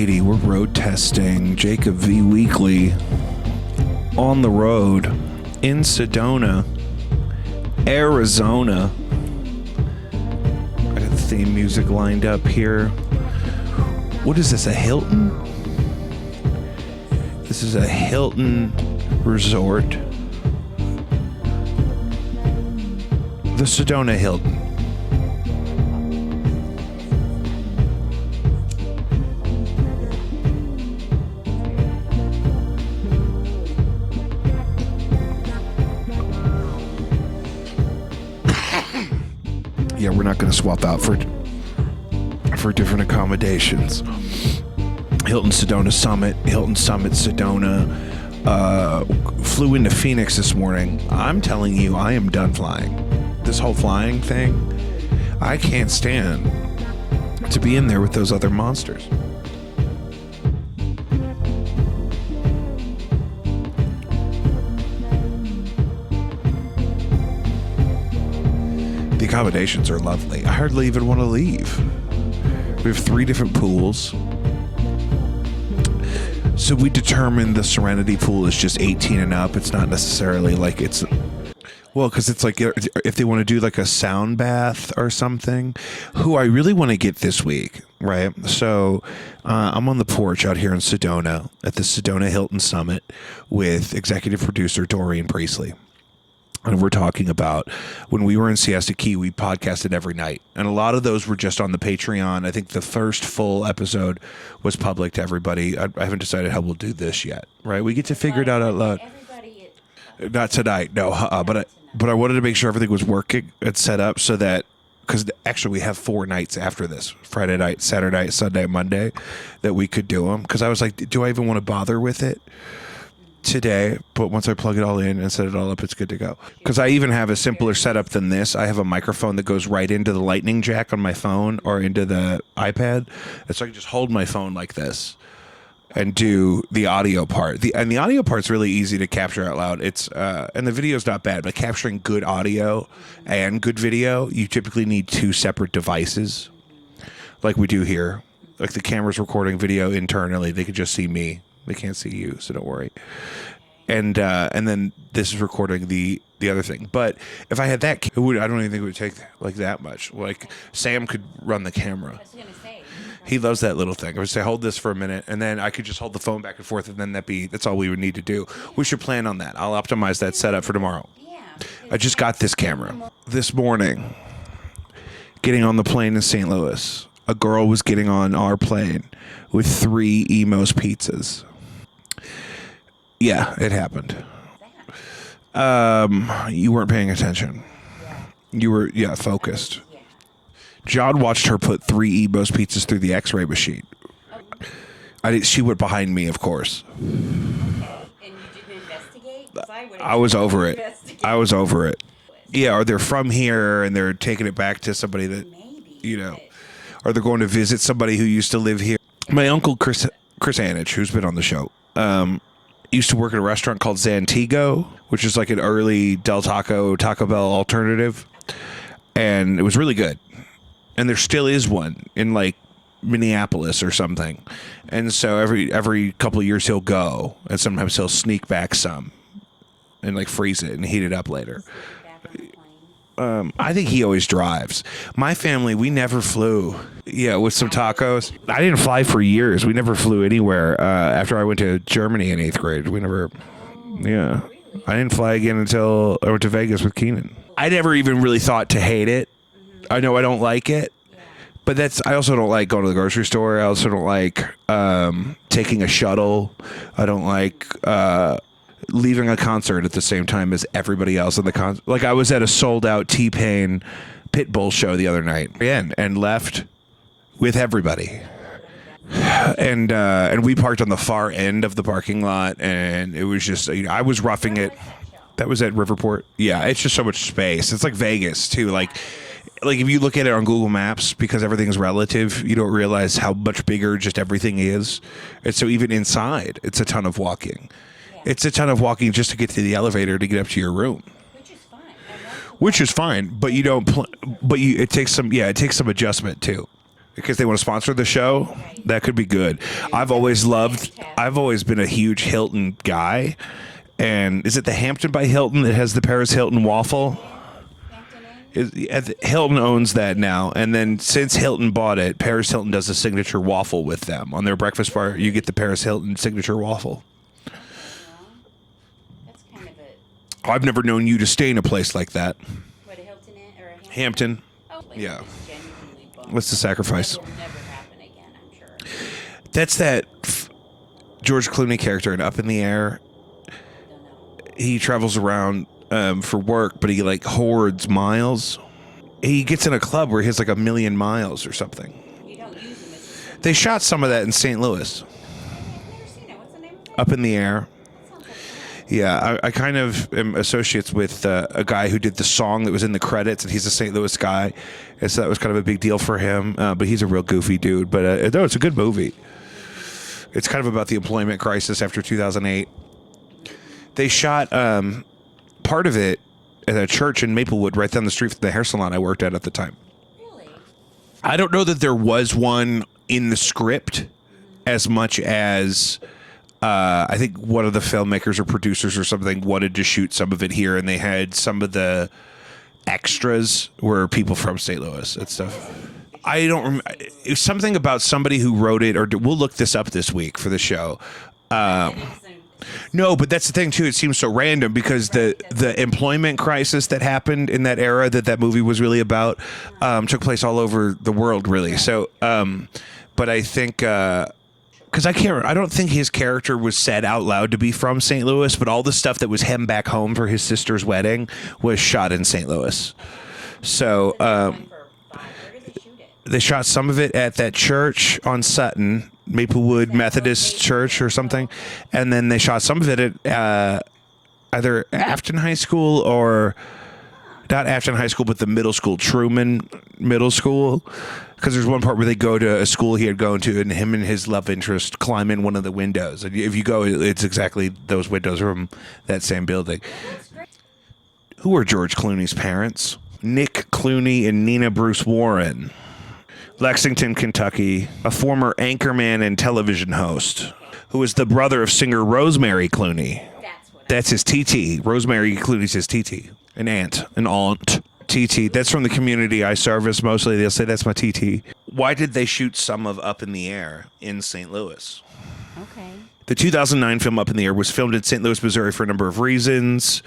Alrighty, we're road testing Jacob V Weekly on the road in Sedona, Arizona. I got the theme music lined up here. What is this, a Hilton? This is a Hilton resort. The Sedona Hilton. Yeah, we're not going to swap out for different accommodations. Hilton Sedona Summit, Hilton Summit Sedona. Flew into Phoenix this morning. I'm telling you, I am done flying. This whole flying thing, I can't stand to be in there with those other monsters. The accommodations are lovely. I hardly even want to leave. We have 3 different pools. So we determined the Serenity pool is just 18 and up. It's not necessarily like it's... Well, because it's like if they want to do like a sound bath or something, who I really want to get this week, right? So I'm on the porch out here in Sedona at the Sedona Hilton Summit with executive producer Doreen Priestley. And we're talking about when we were in Siesta Key, we podcasted every night. And a lot of those were just on the Patreon. I think the first full episode was public to everybody. I haven't decided how we'll do this yet, right? We get to figure it out loud. Not tonight, no. But I wanted to make sure everything was working and set up so that, because actually we have 4 nights after this, Friday night, Saturday night, Sunday, Monday, that we could do them. Because I was like, do I even want to bother with it today? But once I plug it all in and set it all up, it's good to go. Because I even have a simpler setup than this. I have a microphone that goes right into the lightning jack on my phone or into the iPad. And so I can just hold my phone like this and do the audio part. The audio part's really easy to capture out loud. It's and the video's not bad, but capturing good audio and good video, you typically need 2 separate devices, like we do here. Like the camera's recording video internally, they can just see me. They can't see you, so don't worry. And then this is recording the other thing. But if I had that, I don't even think it would take like that much. Like Sam could run the camera. I was gonna say. He loves that little thing. I would say, hold this for a minute, and then I could just hold the phone back and forth, and then that's all we would need to do. We should plan on that. I'll optimize that setup for tomorrow. I just got this camera. This morning, getting on the plane in St. Louis, a girl was getting on our plane with 3 Emo's pizzas. Yeah, it happened. You weren't paying attention. You were, focused. John watched her put 3 Emo's pizzas through the X-ray machine. She went behind me, of course. And you didn't investigate? I was over it. Yeah, or they're from here and they're taking it back to somebody that, or they're going to visit somebody who used to live here. My uncle Chris Anich, who's been on the show, used to work at a restaurant called Zantigo, which is like an early Del Taco, Taco Bell alternative. And it was really good. And there still is one in like Minneapolis or something. And so every couple of years he'll go, and sometimes he'll sneak back some and like freeze it and heat it up later. I think he always drives. My family, we never flew. Yeah, with some tacos. I didn't fly for years. We never flew anywhere. After I went to Germany in 8th grade, we never. Yeah, I didn't fly again until I went to Vegas with Keenan. I never even really thought to hate it. I know I don't like it, but I also don't like going to the grocery store. I also don't like taking a shuttle. I don't like leaving a concert at the same time as everybody else in the concert. Like I was at a sold out T-Pain Pitbull show the other night and left with everybody. And we parked on the far end of the parking lot, and it was just, I was roughing it. That was at Riverport. Yeah, it's just so much space. It's like Vegas too. Like if you look at it on Google Maps, because everything's relative, you don't realize how much bigger just everything is. And so even inside, it's a ton of walking. Yeah. It's a ton of walking just to get to the elevator to get up to your room. Which is fine. But you don't. It takes some adjustment too. because they want to sponsor the show. Right. That could be good. I've always been a huge Hilton guy. And is it the Hampton by Hilton that has the Paris Hilton waffle? Hilton owns that now. And then since Hilton bought it, Paris Hilton does a signature waffle with them. On their breakfast bar, you get the Paris Hilton signature waffle. Well, that's kind of a... I've never known you to stay in a place like that. What, a Hilton Inn or a Hampton? Hampton. Oh, Yeah. it's genuinely bummed. What's the sacrifice? That will never happen again, I'm sure. That's that George Clooney character in Up in the Air. Don't know. He travels around for work, but he like hoards miles. He gets in a club where he has like 1 million miles or something. You don't use them as... They shot some of that in St. Louis. I've never seen it. What's the name of it? Up in the Air. That sounds like fun. Yeah, I kind of am associates with a guy who did the song that was in the credits, and he's a St. Louis guy, and so that was kind of a big deal for him. But he's a real goofy dude. But no, it's a good movie. It's kind of about the employment crisis after 2008. They shot part of it at a church in Maplewood, right down the street from the hair salon I worked at the time. Really? I don't know that there was one in the script as much as I think one of the filmmakers or producers or something wanted to shoot some of it here, and they had some of the extras were people from St. Louis and stuff. I don't remember. It was something about somebody who wrote it, or we'll look this up this week for the show. No, but that's the thing too. It seems so random because the employment crisis that happened in that era that movie was really about took place all over the world, really. So, but I think because I don't think his character was said out loud to be from St. Louis, but all the stuff that was him back home for his sister's wedding was shot in St. Louis. So Where did they shoot it? they shot some of it at that church on Sutton. Maplewood Methodist Church or something, and then they shot some of it at either Afton High School or not Afton High School, but the middle school, Truman Middle School, because there's one part where they go to a school he had gone to, and him and his love interest climb in one of the windows. And if you go, it's exactly those windows from that same building. Who are George Clooney's parents? Nick Clooney and Nina Bruce Warren. Lexington, Kentucky, a former anchorman and television host who is the brother of singer Rosemary Clooney. That's his TT. Rosemary Clooney's his TT. An aunt. TT. That's from the community I service mostly. They'll say that's my TT. Why did they shoot some of Up in the Air in St. Louis? Okay. The 2009 film Up in the Air was filmed in St. Louis, Missouri for a number of reasons.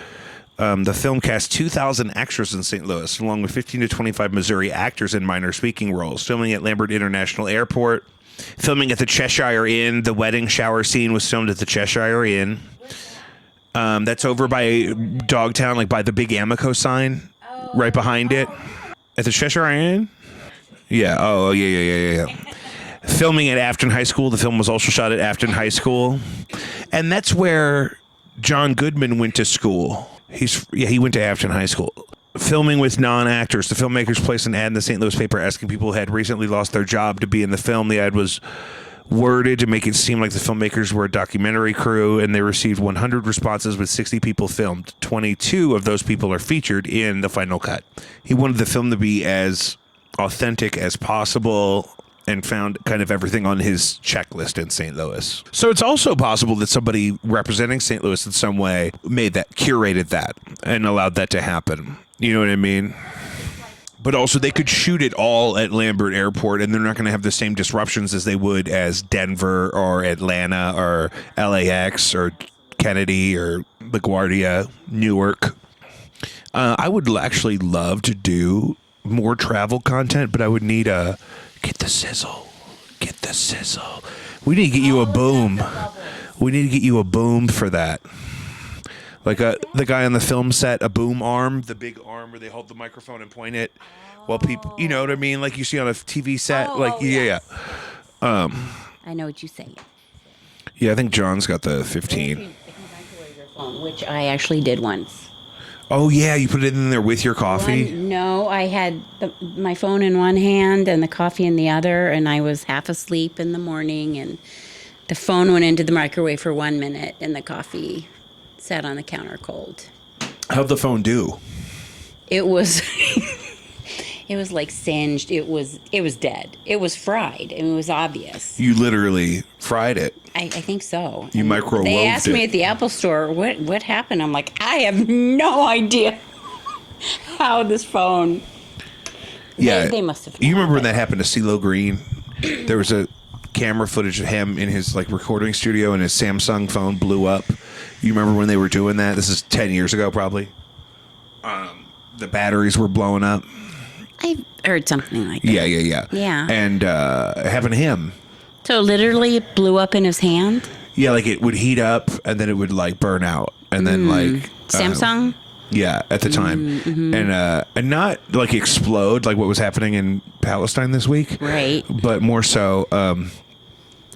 The film cast 2,000 extras in St. Louis, along with 15 to 25 Missouri actors in minor speaking roles. Filming at Lambert International Airport, filming at the Cheshire Inn. The wedding shower scene was filmed at the Cheshire Inn. That's over by Dogtown, like by the big Amico sign, right behind it. At the Cheshire Inn? Yeah. Oh, yeah. Filming at Afton High School. The film was also shot at Afton High School. And that's where John Goodman went to school. He went to Afton High School. Filming with non-actors. The filmmakers placed an ad in the St. Louis paper asking people who had recently lost their job to be in the film. The ad was worded to make it seem like the filmmakers were a documentary crew, and they received 100 responses with 60 people filmed. 22 of those people are featured in the final cut. He wanted the film to be as authentic as possible and found kind of everything on his checklist in St. Louis. So it's also possible that somebody representing St. Louis in some way curated that and allowed that to happen. You know what I mean? But also they could shoot it all at Lambert Airport, and they're not going to have the same disruptions as they would as Denver or Atlanta or LAX or Kennedy or LaGuardia, Newark. I would actually love to do more travel content, but I would need get the sizzle. We need to get you a boom. We need to get you a boom for that. Like the guy on the film set, a boom arm, the big arm where they hold the microphone and point it while people, you know what I mean? Like you see on a TV set. Yes. Yeah. I know what you say. Yeah, I think John's got the 15. If you microwave your phone, which I actually did once. Oh, yeah, you put it in there with your coffee? No, I had my phone in one hand and the coffee in the other, and I was half asleep in the morning, and the phone went into the microwave for 1 minute, and the coffee sat on the counter cold. How'd the phone do? It was It was like singed. It was dead. It was fried. And it was obvious. You literally fried it. I think so. You microwaved it. They asked me at the Apple store, what happened? I'm like, I have no idea how this phone. Yeah. They must have. You remember when that happened to CeeLo Green? There was a camera footage of him in his like recording studio and his Samsung phone blew up. You remember when they were doing that? This is 10 years ago probably. The batteries were blowing up. I heard something like that. Yeah. Yeah. And it happened to him. So literally it blew up in his hand? Yeah, like it would heat up and then it would like burn out. And then like Samsung? Yeah, at the time. And not like explode like what was happening in Palestine this week. Right. But more so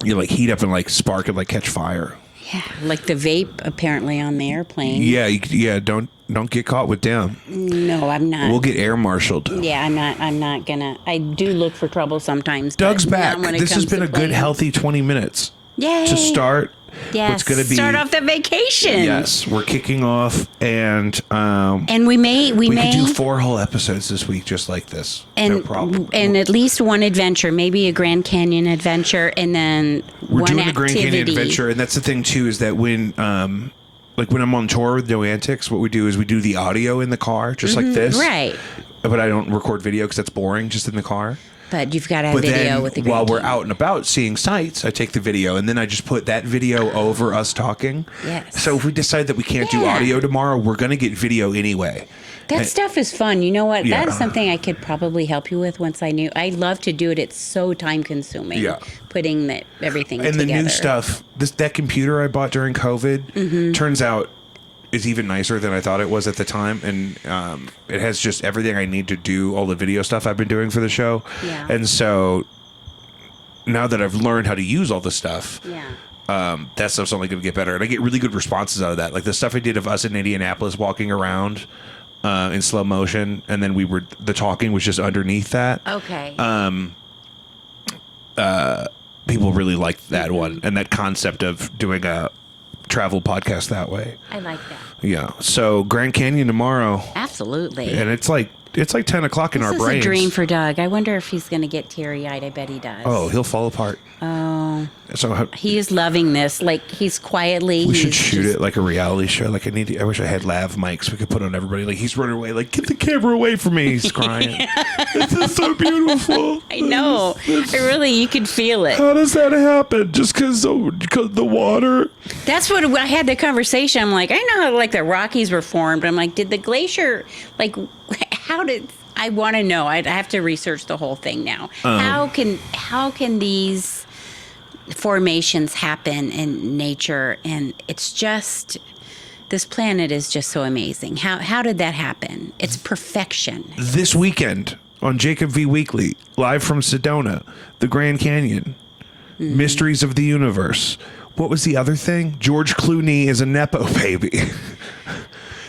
you like heat up and like spark and like catch fire. Yeah, like the vape apparently on the airplane. Yeah, don't get caught with them. No, I'm not. We'll get air marshaled. Yeah, I'm not gonna. I do look for trouble sometimes. Doug's but back. not when it This has comes been to a good, planes. healthy 20 minutes. Yay. To start Yes. what's going to be. Start off the vacation. Yes, we're kicking off, and we may could do 4 whole episodes this week, just like this. No problem. And at least one adventure, maybe a Grand Canyon adventure, and then We're one doing a activity. Grand Canyon adventure, and that's the thing too, is that when like when I'm on tour with No Antics, what we do is we do the audio in the car, just like this. Right. But I don't record video because that's boring, just in the car. But you've got to have But video then, with the while Grand we're Canyon. out and about seeing sights, I take the video, and then I just put that video over us talking. Yes. So if we decide that we can't do Yeah. audio tomorrow, we're going to get video anyway. That stuff is fun. You know what? Yeah. That is something I could probably help you with once I knew. I love to do it. It's so time consuming. Yeah. Putting everything And together. the new stuff, that computer I bought during COVID, turns out is even nicer than I thought it was at the time. And it has just everything I need to do all the video stuff I've been doing for the show. Yeah. And so now that I've learned how to use all the stuff, that stuff's only going to get better. And I get really good responses out of that. Like the stuff I did of us in Indianapolis walking around in slow motion. And then the talking was just underneath that. Okay. People really liked that one. And that concept of doing a travel podcast that way. I like that. Yeah. So Grand Canyon tomorrow. Absolutely. And it's like 10 o'clock in our This is brains. a dream for Doug. I wonder if he's going to get teary-eyed. I bet he does. Oh, he'll fall apart. Oh. So He is loving this. Like, he's quietly. we should shoot it like a reality show. Like I wish I had lav mics we could put on everybody. Like he's running away. Like, get the camera away from me. He's crying. This is so beautiful. I know. You could feel it. How does that happen? Just because the water? That's what I had the conversation. I'm like, I know how like the Rockies were formed. I'm like, did the glacier, like, how did, I want to know. I have to research the whole thing now. How can these formations happen in nature? And it's just, this planet is just so amazing. How did that happen? It's perfection. This weekend on Jacob V Weekly, live from Sedona, the Grand Canyon, Mysteries of the Universe. What was the other thing? George Clooney is a Nepo baby.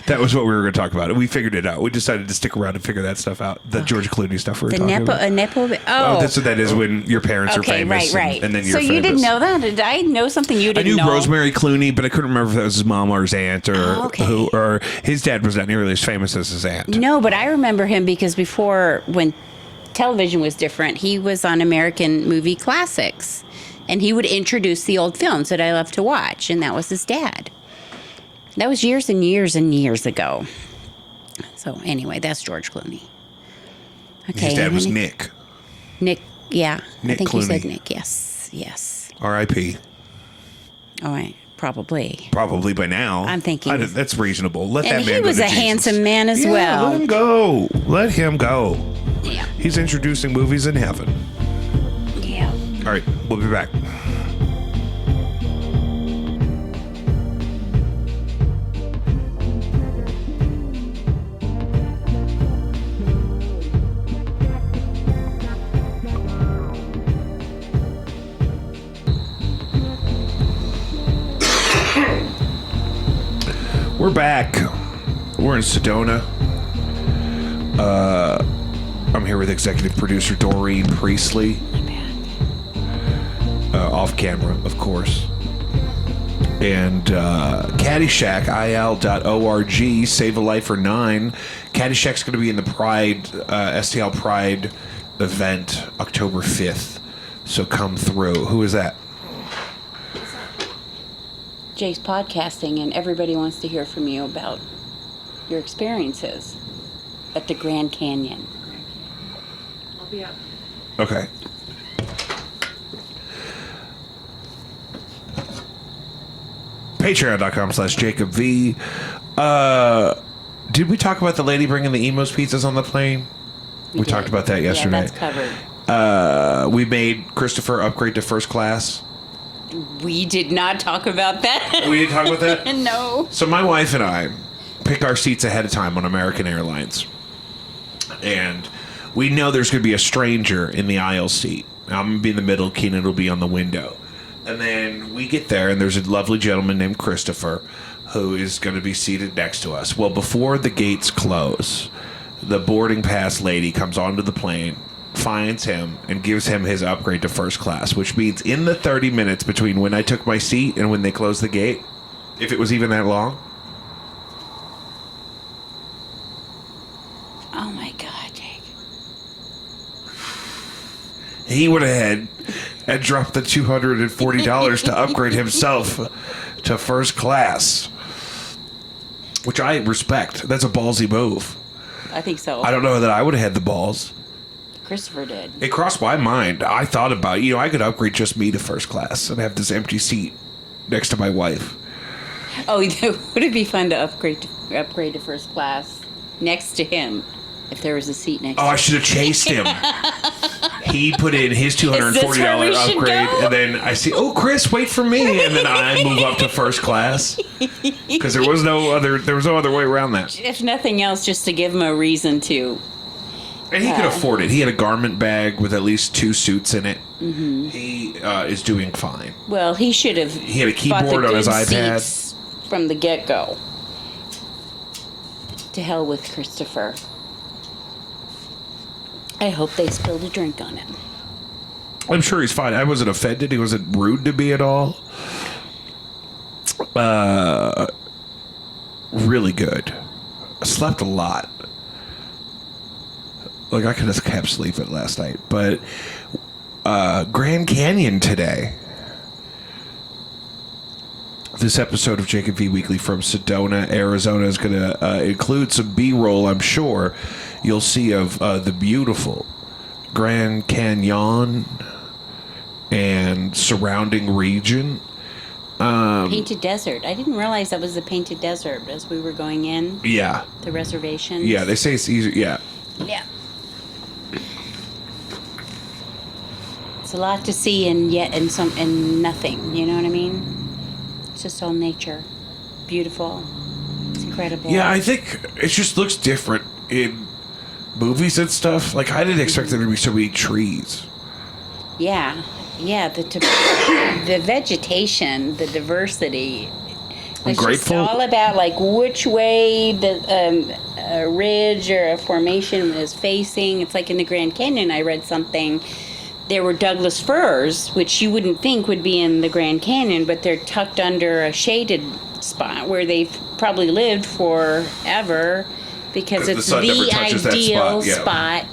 That was what we were going to talk about. We figured it out. We decided to stick around and figure that stuff out. The George Clooney stuff we were talking about. A Nepo. Oh, that's what that is when your parents are famous. Right. And then you're so famous. you didn't know that? Did I know something you I didn't knew know? Rosemary Clooney, but I couldn't remember if that was his mom or his aunt or his dad was not nearly as famous as his aunt. No, but I remember him because before, when television was different, he was on American movie classics. And he would introduce the old films that I love to watch. And that was his dad. That was years and years and years ago. So anyway, that's George Clooney. Okay. His dad was Nick. Nick, yeah. Nick I think Clooney. you said Nick. Yes. R.I.P. All right. Probably. Probably by now. I'm thinking. That's reasonable. Let that And man he go was to a Jesus. handsome man as Yeah, well. let him go. Let him go. Yeah. He's introducing movies in heaven. Yeah. All right, we'll be back. We're back. We're in Sedona. I'm here with executive producer Doreen Priestley. Off camera, of course. And Caddyshack, il.org, Save a Life for 9. Caddyshack's going to be in the Pride, STL Pride event October 5th. So come through. Who is that? Jay's podcasting, and everybody wants to hear from you about your experiences at the Grand Canyon. I'll be up. Okay. Patreon.com/Jacob V. Did we talk about the lady bringing the Emo's pizzas on the plane? We talked about that yesterday. Yeah, that's covered. We made Christopher upgrade to first class. We did not talk about that. We didn't talk about that? No. So my wife and I pick our seats ahead of time on American Airlines. And we know there's going to be a stranger in the aisle seat. I'm going to be in the middle. Keenan will be on the window. And then we get there, and there's a lovely gentleman named Christopher who is going to be seated next to us. Well, before the gates close, the boarding pass lady comes onto the plane, finds him, and gives him his upgrade to first class, which means in the 30 minutes between when I took my seat and when they closed the gate, if it was even that long. Oh, my God, Jake. He would have had and dropped the $240 to upgrade himself to first class, which I respect. That's a ballsy move. I think so. I don't know that I would have had the balls. Christopher did. It crossed my mind. I thought about, I could upgrade just me to first class and have this empty seat next to my wife. Oh, would it be fun to upgrade to first class next to him if there was a seat next to him? Oh, I should have chased him. He put in his $240 upgrade, and then I see, oh, Chris, wait for me, and then I move up to first class because there was no other way around that. If nothing else, just to give him a reason to. And he could afford it. He had a garment bag with at least 2 suits in it. Mm-hmm. He is doing fine. Well, he should have. He had a keyboard on his iPad seats from the get-go. To hell with Christopher. I hope they spilled a drink on him. I'm sure he's fine. I wasn't offended. He wasn't rude to me at all. Really good. I slept a lot. Like, I could have kept sleeping last night. But Grand Canyon today. This episode of Jacob V Weekly from Sedona, Arizona is going to include some B-roll, I'm sure. You'll see of the beautiful Grand Canyon and surrounding region. Painted Desert. I didn't realize that was the Painted Desert as we were going in. Yeah. The reservations. Yeah, they say it's easy. Yeah. Yeah. It's a lot to see and nothing. You know what I mean? It's just all nature. Beautiful. It's incredible. Yeah, I think it just looks different in movies and stuff. Like, I didn't expect there to be so many trees. Yeah. The vegetation, the diversity. I'm grateful. It's all about like which way the a ridge or a formation is facing. It's like in the Grand Canyon. I read something. There were Douglas firs, which you wouldn't think would be in the Grand Canyon, but they're tucked under a shaded spot where they've probably lived forever because it's the ideal spot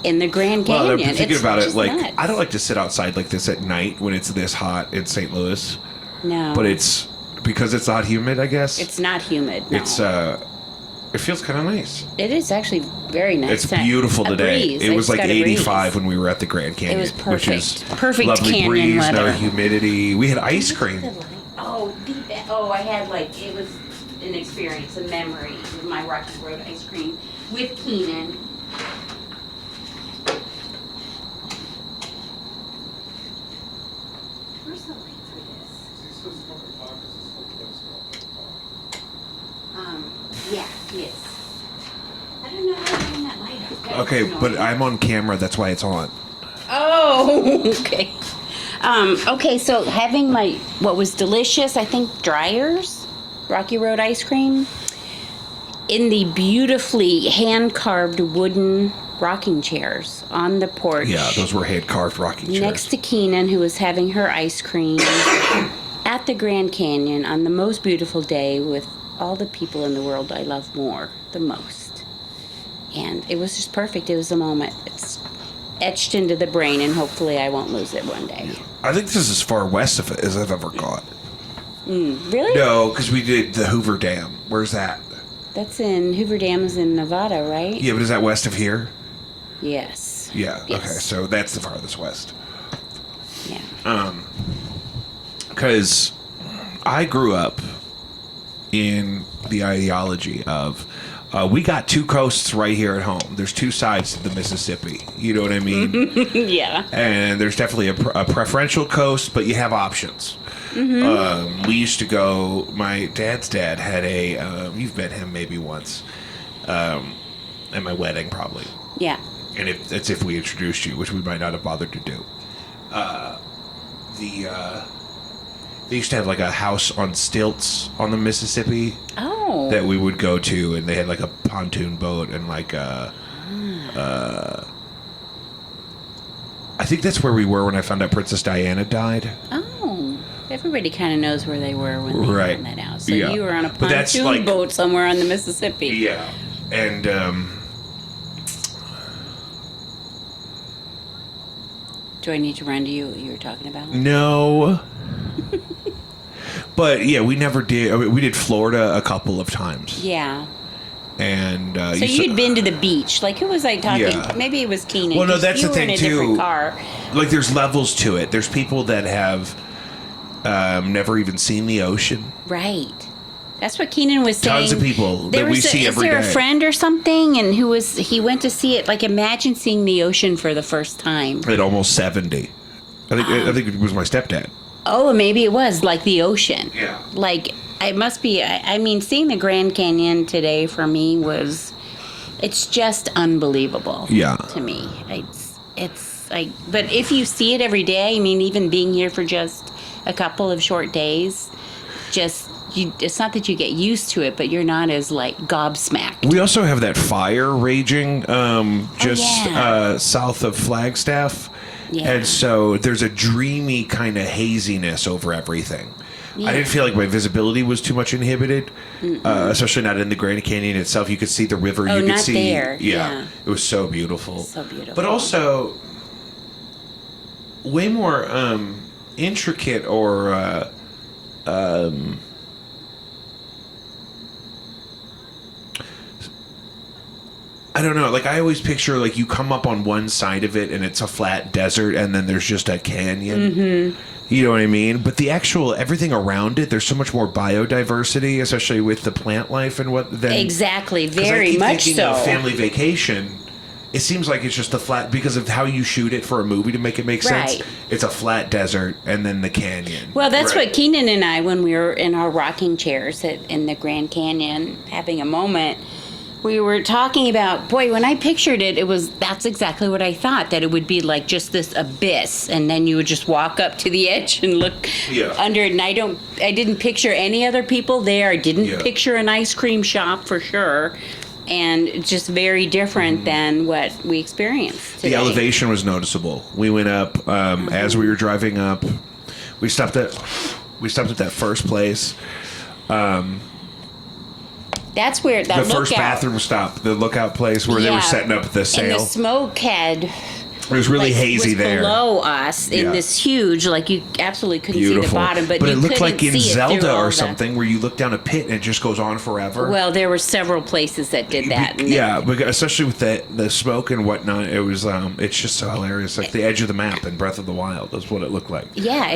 in the Grand Canyon. Well, I'm thinking about it, like, nuts. I don't like to sit outside like this at night when it's this hot in St. Louis. No. But it's because it's not humid, I guess. It's not humid. No. It's it feels kind of nice. It is actually very nice. It's beautiful today. Breeze. It was like 85 breeze. when we were at the Grand Canyon. It was perfect. Which is perfect lovely canyon breeze, weather. no humidity. We had ice cream. I had it was an experience, a memory with my Rocky Road ice cream with Keenan. Where's the light for this? Yeah, yes. I don't know how to turn that light up. Okay, but I'm on camera. That's why it's on. Oh, okay. Okay, so having what was delicious, I think, Dryers, Rocky Road ice cream, in the beautifully hand-carved wooden rocking chairs on the porch. Yeah, those were hand-carved rocking chairs. Next to Keenan, who was having her ice cream at at the Grand Canyon on the most beautiful day with all the people in the world I love the most. And it was just perfect. It was a moment. It's etched into the brain, and hopefully I won't lose it one day. I think this is as far west of it as I've ever gone. Really? No, because we did the Hoover Dam. Where's that? That's in Hoover Dam is in Nevada, right? Yeah, but is that west of here? Yes. Yeah. Yes. Okay, so that's the farthest west. Yeah. Because I grew up in the ideology of we got two coasts right here at home. There's two sides to the Mississippi. You know what I mean? Yeah. And there's definitely a preferential coast, but you have options. We used to go. My dad's dad had a. You've met him maybe once, at my wedding probably. Yeah. And that's if we introduced you, which we might not have bothered to do. They used to have like a house on stilts on the Mississippi Oh. that we would go to, and they had like a pontoon boat and like I think that's where we were when I found out Princess Diana died. Oh. Everybody kind of knows where they were when they Right. found that out. So Yeah. you were on a But that's pontoon like- boat somewhere on the Mississippi. Yeah, and Do I need to run to you what you were talking about? no. But yeah, we never did. I mean, we did Florida a couple of times, Yeah. and So used to- you'd been to the beach. Like, who was I talking? Yeah. Maybe it was Keenan. Well, no, 'cause that's you the were in thing, a different too. car. like there's levels to it. There's people that have never even seen the ocean. Right. That's what Keenan was saying. Tons of people There that we was see every Is there day. a friend or something? And he went to see it. Like, imagine seeing the ocean for the first time. At almost 70. I think it was my stepdad. Oh, maybe it was like the ocean. Yeah. Like, it must be. I mean, seeing the Grand Canyon today for me it's just unbelievable. Yeah. To me, it's like, but if you see it every day, I mean, even being here for just a couple of short days, it's not that you get used to it, but you're not as like gobsmacked. We also have that fire raging just yeah. south of Flagstaff. Yeah. And so there's a dreamy kind of haziness over everything. Yeah. I didn't feel like my visibility was too much inhibited, especially not in the Grand Canyon itself. You could see the river. Oh, You could not see, there. Yeah, Yeah. it was so beautiful. So beautiful. But also way more intricate or I don't know. Like, I always picture, like, you come up on one side of it and it's a flat desert and then there's just a canyon. Mm-hmm. You know what I mean? But the actual, everything around it, there's so much more biodiversity, especially with the plant life and what then. Exactly. 'Cause I Very keep much thinking so. of Family Vacation. It seems like it's just a flat, because of how you shoot it for a movie to make it make sense. Right. It's a flat desert and then the canyon. Well, that's Right. what Keenan and I, when we were in our rocking chairs in the Grand Canyon, having a moment, we were talking about, boy, when I pictured it, that's exactly what I thought, that it would be like just this abyss, and then you would just walk up to the edge and look Yeah. under it. And I didn't picture any other people there. I didn't Yeah. picture an ice cream shop for sure. And it's just very different than what we experienced today. The elevation was noticeable. We went up as we were driving up. We stopped at that first place. That's where that The lookout. first bathroom stop, the lookout place where they were Yeah. setting up the And sail. the smoke had It was really like, hazy was there. below us in Yeah. this huge, like you absolutely couldn't see the Beautiful. bottom, but you it looked couldn't like in see it Zelda through all or the- something where you look down a pit and it just goes on forever. Well, there were several places that did that. And Yeah, but especially with the smoke and whatnot, it was it's just so hilarious. Like the edge of the map in Breath of the Wild. That's what it looked like. yeah,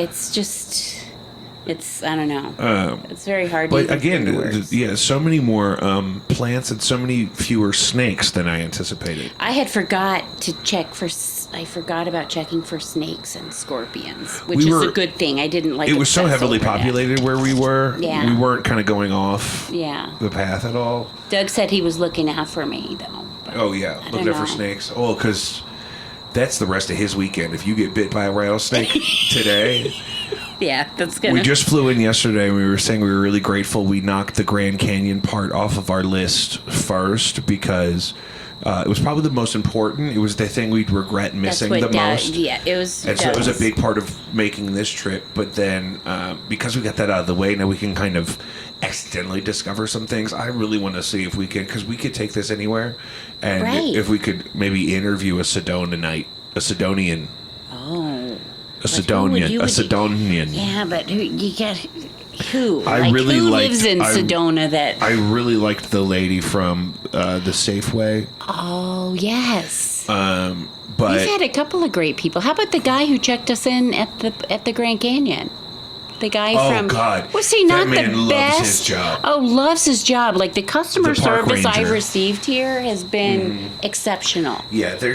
it's I don't know. It's very hard to But even put into again, words. yeah, so many more plants and so many fewer snakes than I anticipated. I had forgot to check for. I forgot about checking for snakes and scorpions, which We is were- a good thing. I didn't like. It was so obsess heavily over that. populated where we were. Yeah. We weren't kind of going off Yeah, the path at all. Doug said he was looking out for me though. But Oh yeah, I looking don't out for know. snakes. Oh, because that's the rest of his weekend. If you get bit by a rattlesnake today, Yeah, that's gonna. we just flew in yesterday. And we were saying we were really grateful we knocked the Grand Canyon part off of our list first because It was probably the most important. It was the thing we'd regret missing the most. Yeah, it was. And so it was a big part of making this trip. But then, because we got that out of the way, now we can kind of accidentally discover some things. I really want to see if we can, because we could take this anywhere, and Right. if we could maybe interview a Sedonian, Oh. a Sidonian. Yeah, but you get who? I really who liked- lives in I- Sedona that? I really liked the lady from the Safeway, Oh yes. but We've had a couple of great people. How about the guy who checked us in at the Grand Canyon? The guy Oh, from God. was he That not man the loves best? his job. Oh, loves his job. Like the customer The park service I ranger. received here has been exceptional. yeah, there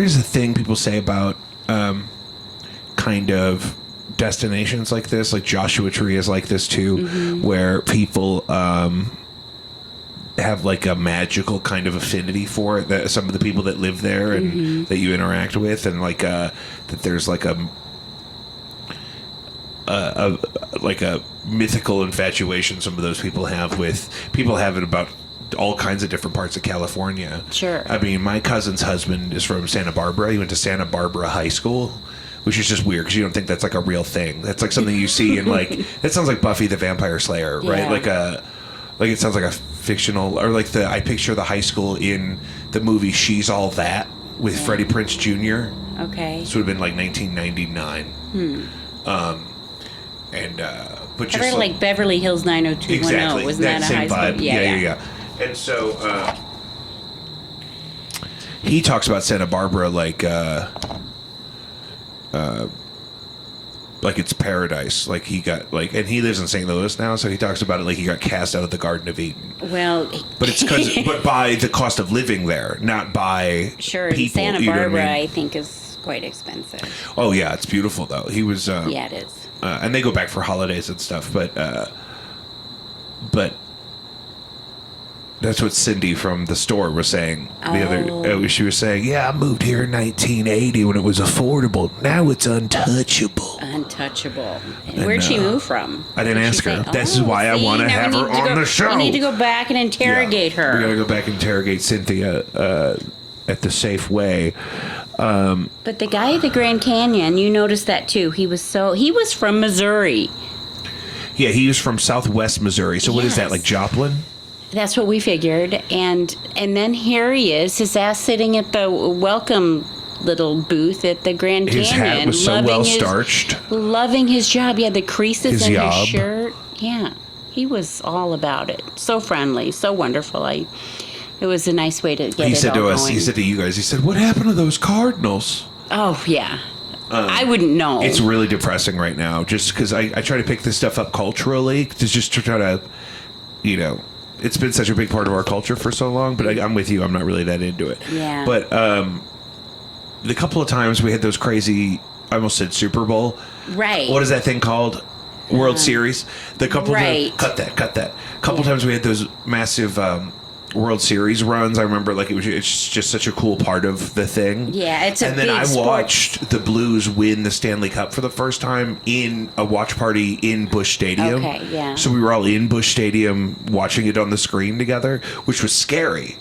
is a thing people say about kind of destinations like this, like Joshua Tree is like this too, where people have like a magical kind of affinity for it. That some of the people that live there and that you interact with, and like that there's like a mythical infatuation some of those people have it about all kinds of different parts of California. Sure. I mean, my cousin's husband is from Santa Barbara. He went to Santa Barbara High School, which is just weird because you don't think that's like a real thing. That's like something you see in like it sounds like Buffy the Vampire Slayer, right? Yeah. Like it sounds like a fictional, or like I picture the high school in the movie She's All That with Freddie Prinze Jr. Okay. This would have been like 1999. But just Ever like Beverly Hills 90210? exactly Wasn't that a same high school? vibe. Yeah. And so he talks about Santa Barbara like it's paradise. Like he got like, and he lives in St. Louis now, so he talks about it like he got cast out of the Garden of Eden. Well, But it's but by the cost of living there, not by sure. people. Santa you know what I Barbara, mean? I think, is quite expensive. Oh yeah, it's beautiful though. He was Yeah, it is. and they go back for holidays and stuff, but that's what Cindy from the store was saying the other. She was saying, "Yeah, I moved here in 1980 when it was affordable. Now it's untouchable." Untouchable. Where'd she move from? I didn't What'd she ask her. say? This is why I see, wanna now have we her need to on go- the show. We need to go back and interrogate Yeah, we her. gotta go back and interrogate Cynthia at the safe way. But the guy at the Grand Canyon, you noticed that too. He was from Missouri. Yeah, he was from Southwest Missouri. So what is that, Yes. like Joplin? That's what we figured. And then here he is, his ass sitting at the welcome little booth at the Grand His Canyon. hat was so loving well his- starched. Loving his job. Yeah, the creases His in job. his shirt. Yeah, he was all about it. So friendly, so wonderful. It was a nice way to get He it said all to us, going. he said to you guys, he said, "What happened to those Cardinals?" Oh, yeah. I wouldn't know. It's really depressing right now, just because I try to pick this stuff up culturally, just to try to, it's been such a big part of our culture for so long, but I'm with you. I'm not really that into it. Yeah. But the couple of times we had those crazy, I almost said Super Bowl. Right. What is that thing called? World Series. The couple Right. of cut that. Couple times we had those massive World Series runs. I remember it's just such a cool part of the thing. Yeah, it's a And then big I sports. watched the Blues win the Stanley Cup for the first time in a watch party in Busch Stadium. Okay, yeah. So we were all in Busch Stadium watching it on the screen together, which was scary.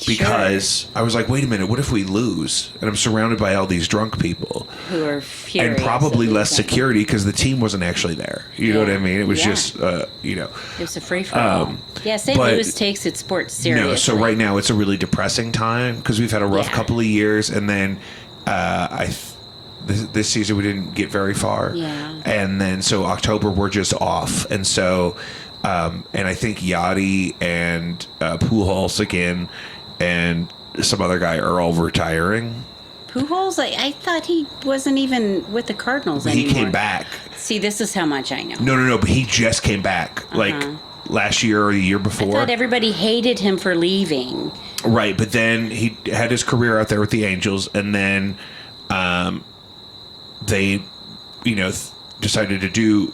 Because I was like, wait a minute, what if we lose? And I'm surrounded by all these drunk people. Who are furious. And probably at less losing. security because the team wasn't actually there. You know what I Yeah. mean? It was Yeah. just, It was a free for all. Yeah, St. but- Louis takes its sports seriously. No, so right now it's a really depressing time because we've had a rough Yeah. couple of years, and then this season we didn't get very far. Yeah. And then so October we're just off, and so and I think Yachty and Pujols again, and some other guy are all retiring. Pujols, I thought he wasn't even with the Cardinals anymore. He came back. See, this is how much I know. No, but he just came back like last year or the year I before. thought everybody hated him for leaving. Right, but then he had his career out there with the Angels, and then they, decided to do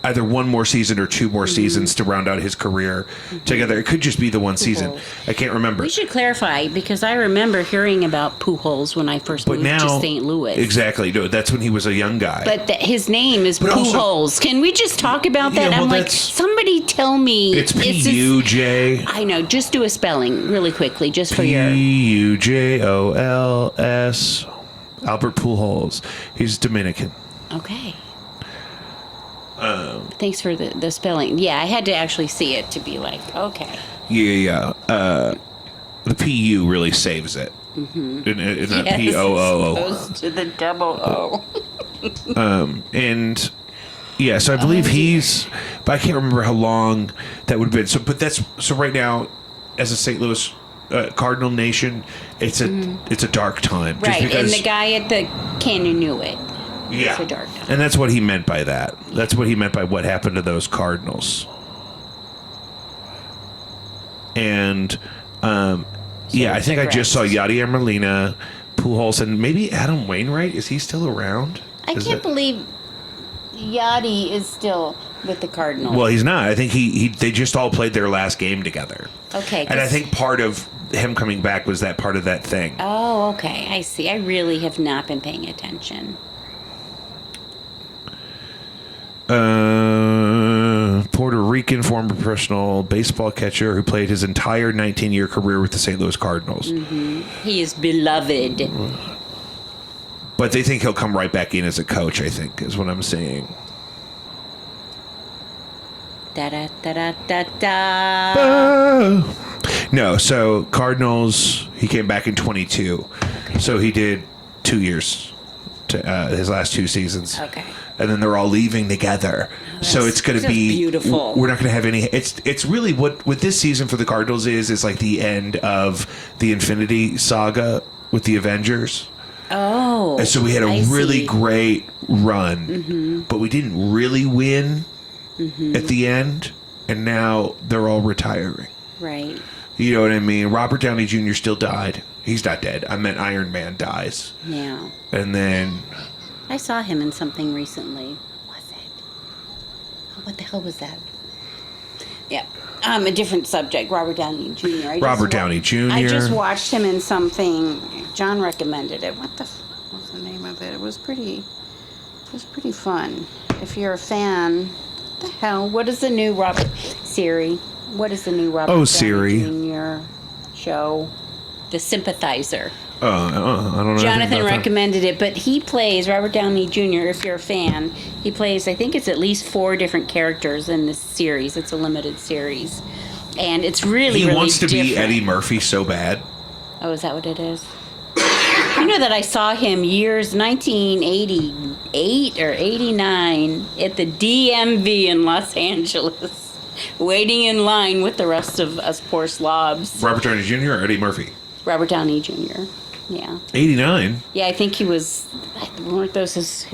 either one more season or two more seasons to round out his career together. It could just be the one season. I can't remember. We should clarify, because I remember hearing about Pujols when I first moved to St. Louis. Exactly. No, that's when he was a young guy. But his name is Pujols. Also, can we just talk about that? Yeah, well, I'm like, somebody tell me. It's P-U-J. I know. Just do a spelling really quickly, just for your... P-U-J-O-L-S. Albert Pujols. He's Dominican. Okay. Thanks for the spelling. Yeah, I had to actually see it to be like, okay. Yeah. The P-U really saves it. Mm-hmm. In that P-O-O-O. As opposed to the double O. And... Yeah, so I believe but I can't remember how long that would have been. So right now, as a St. Louis Cardinal nation, it's a dark time. Right, and the guy at the canyon knew it. Yeah, it's a dark time. And that's what he meant by that. That's what he meant by what happened to those Cardinals. And I think I just saw Yadier Molina, Pujols, and maybe Adam Wainwright. Is he still around? I can't believe Yachty is still with the Cardinals. Well, he's not. I think they just all played their last game together. Okay. And I think part of him coming back was that part of that thing. Oh, okay. I see. I really have not been paying attention. Puerto Rican former professional baseball catcher who played his entire 19-year career with the St. Louis Cardinals. Mm-hmm. He is beloved. But they think he'll come right back in as a coach, I think, is what I'm saying. Da-da-da-da-da-da. No, so Cardinals, he came back in 22. Okay. So he did 2 years, his last 2 seasons. Okay. And then they're all leaving together. So it's going to be beautiful. We're not going to have any. It's really what this season for the Cardinals is like the end of the Infinity Saga with the Avengers. Oh. And so we had a really great run, but we didn't really win at the end. And now they're all retiring. Right. You know what I mean? Robert Downey Jr. still died. He's not dead. I meant Iron Man dies. Yeah. And then I saw him in something recently. What was it? Oh, what the hell was that? Yeah. A different subject. Robert Downey Jr. Robert Downey Jr. I just watched him in something. John recommended it. What was the name of it? It was pretty fun. If you're a fan, what the hell? What is the new Robert Siri? What is the new Robert Downey Siri. Jr. show? The Sympathizer. I don't know. Jonathan recommended it, but he plays Robert Downey Jr. If you're a fan, he plays. I think it's at least 4 different characters in this series. It's a limited series, and it's really He wants to different. be Eddie Murphy so bad. Oh, is that what it is? You know that I saw him years 1988 or 89 at the DMV in Los Angeles, waiting in line with the rest of us poor slobs. Robert Downey Jr. or Eddie Murphy? Robert Downey Jr. Yeah. 89? Yeah, I think he was, weren't those his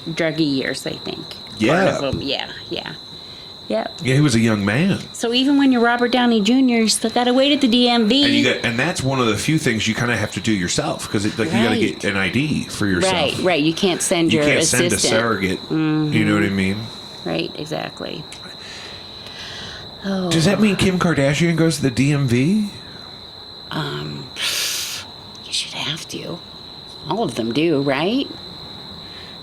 druggy years, I think. Yeah. Part of them. Yeah. Yeah, he was a young man. So even when you're Robert Downey Jr., you still got to wait at the DMV. And that's one of the few things you kind of have to do yourself, because you got to get an ID for yourself. Right. You can't send your assistant. You can't send a surrogate. Mm-hmm. You know what I mean? Right, exactly. Does that mean Kim Kardashian goes to the DMV? You should have to. All of them do, right?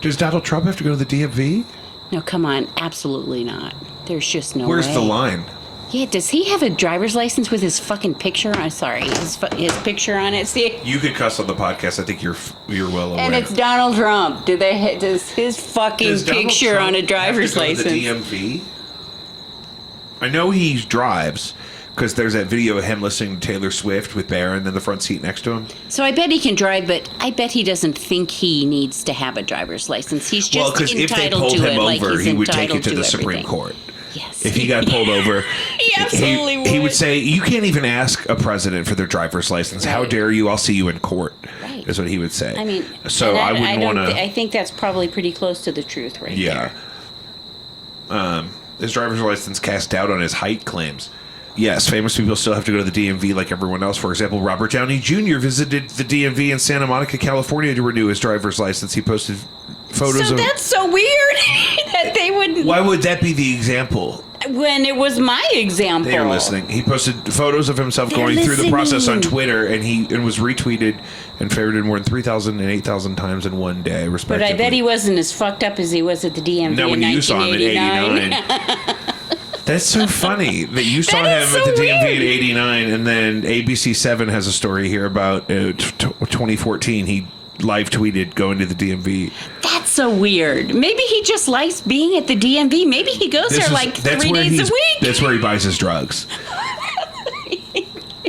Does Donald Trump have to go to the DMV? No, come on. Absolutely not. There's just no Where's way. the line? Yeah, does he have a driver's license with his fucking picture? I'm sorry, his picture on it. See, you could cuss on the podcast. I think you're well aware. and it's Donald Trump. Does his fucking picture on a driver's license? The DMV. I know he drives because there's that video of him listening to Taylor Swift with Barron in the front seat next to him. So I bet he can drive, but I bet he doesn't think he needs to have a driver's license. He's just because if they entitled pulled to him it, like over, he's he would take entitled it to the everything. Supreme Court. Yes. If he got pulled over, he absolutely would. He would say, "You can't even ask a president for their driver's license. How Right. dare you? I'll see you in court." Right. Is what he would say. I mean, so and I wouldn't want to. I think that's probably pretty close to the truth, right Yeah. there. His driver's license cast doubt on his height claims. Yes, famous people still have to go to the DMV like everyone else. For example, Robert Downey Jr. visited the DMV in Santa Monica, California to renew his driver's license. He posted Photos So of. that's so weird that they wouldn't. Why would that be the example? When it was my example. They are listening. He posted photos of himself They're going through the process on listening. Twitter, and was retweeted and favorited more than 3,000 and 8,000 times in one day, But respectively. I bet he wasn't as fucked up as he was at the DMV Now, when in you saw him in 1989. '89, that's so funny that you saw That him is at so the DMV weird. in '89, and then ABC7 has a story here about 2014. He live tweeted going to the DMV. That's so weird. Maybe he just likes being at the DMV. Maybe he goes there like 3 days a week. That's where he buys his drugs.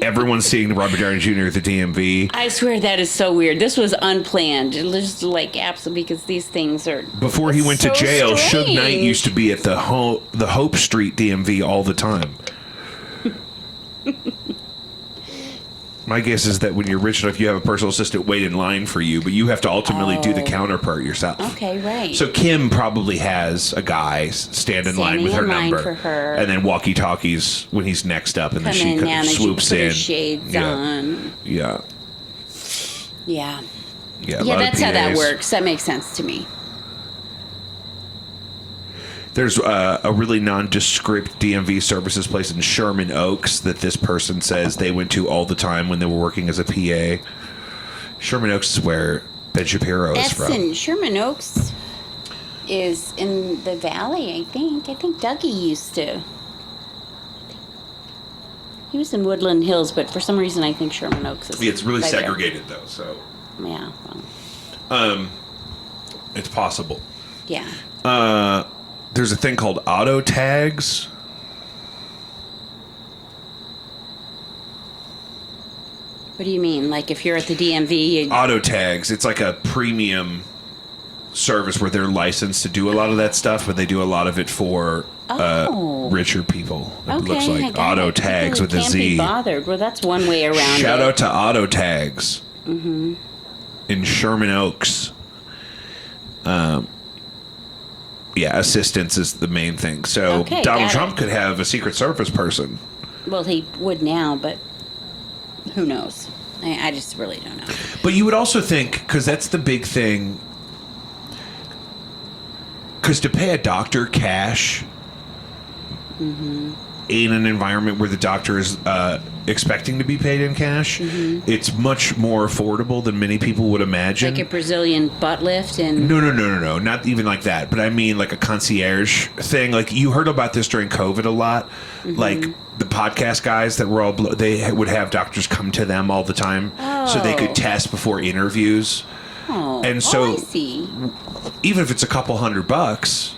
Everyone's seeing Robert Downey Jr. at the DMV. I swear that is so weird. This was unplanned. It was just like absolutely because these things are. Before he went to so jail, Suge Knight strange. used to be at the Hope Street DMV all the time. My guess is that when you're rich enough, you have a personal assistant wait in line for you, but you have to ultimately do the counterpart yourself. Okay, right. So Kim probably has a guy stand in line Standing with her in line number, for her. and then walkie-talkies when he's next up, and then Come she in now and she swoops put her in. shades Yeah. on. Yeah, Yeah. yeah. a Yeah, lot of that's how that PAs. works. That makes sense to me. There's a really nondescript DMV services place in Sherman Oaks that this person says they went to all the time when they were working as a PA. Sherman Oaks is where Ben Shapiro is That's from. in Sherman Oaks is in the valley, I think. I think Dougie used to. He was in Woodland Hills, but for some reason I think Sherman Oaks is. Yeah, it's really right there. segregated though, so Yeah. Well, it's possible. yeah. There's a thing called auto tags. What do you mean? Like if you're at the DMV, you, Auto tags. It's like a premium service where they're licensed to do a lot of that stuff, but they do a lot of it for Oh. richer people. It okay, looks I like got auto it. tags People with a can't be Z. bothered. Well, that's one way around Shout it. out to auto tags in Sherman Oaks. Yeah, assistance is the main thing. So Okay, Donald got Trump it. could have a Secret Service person. Well, he would now, but who knows? I just really don't know. But you would also think, because that's the big thing, because to pay a doctor cash in an environment where the doctor is expecting to be paid in cash, it's much more affordable than many people would imagine. Like a Brazilian butt lift and No. Not even like that. But I mean like a concierge thing. Like you heard about this during COVID a lot. Like the podcast guys that were all, they would have doctors come to them all the time so they could test before interviews. oh, And so- I see. Even if it's a couple $100,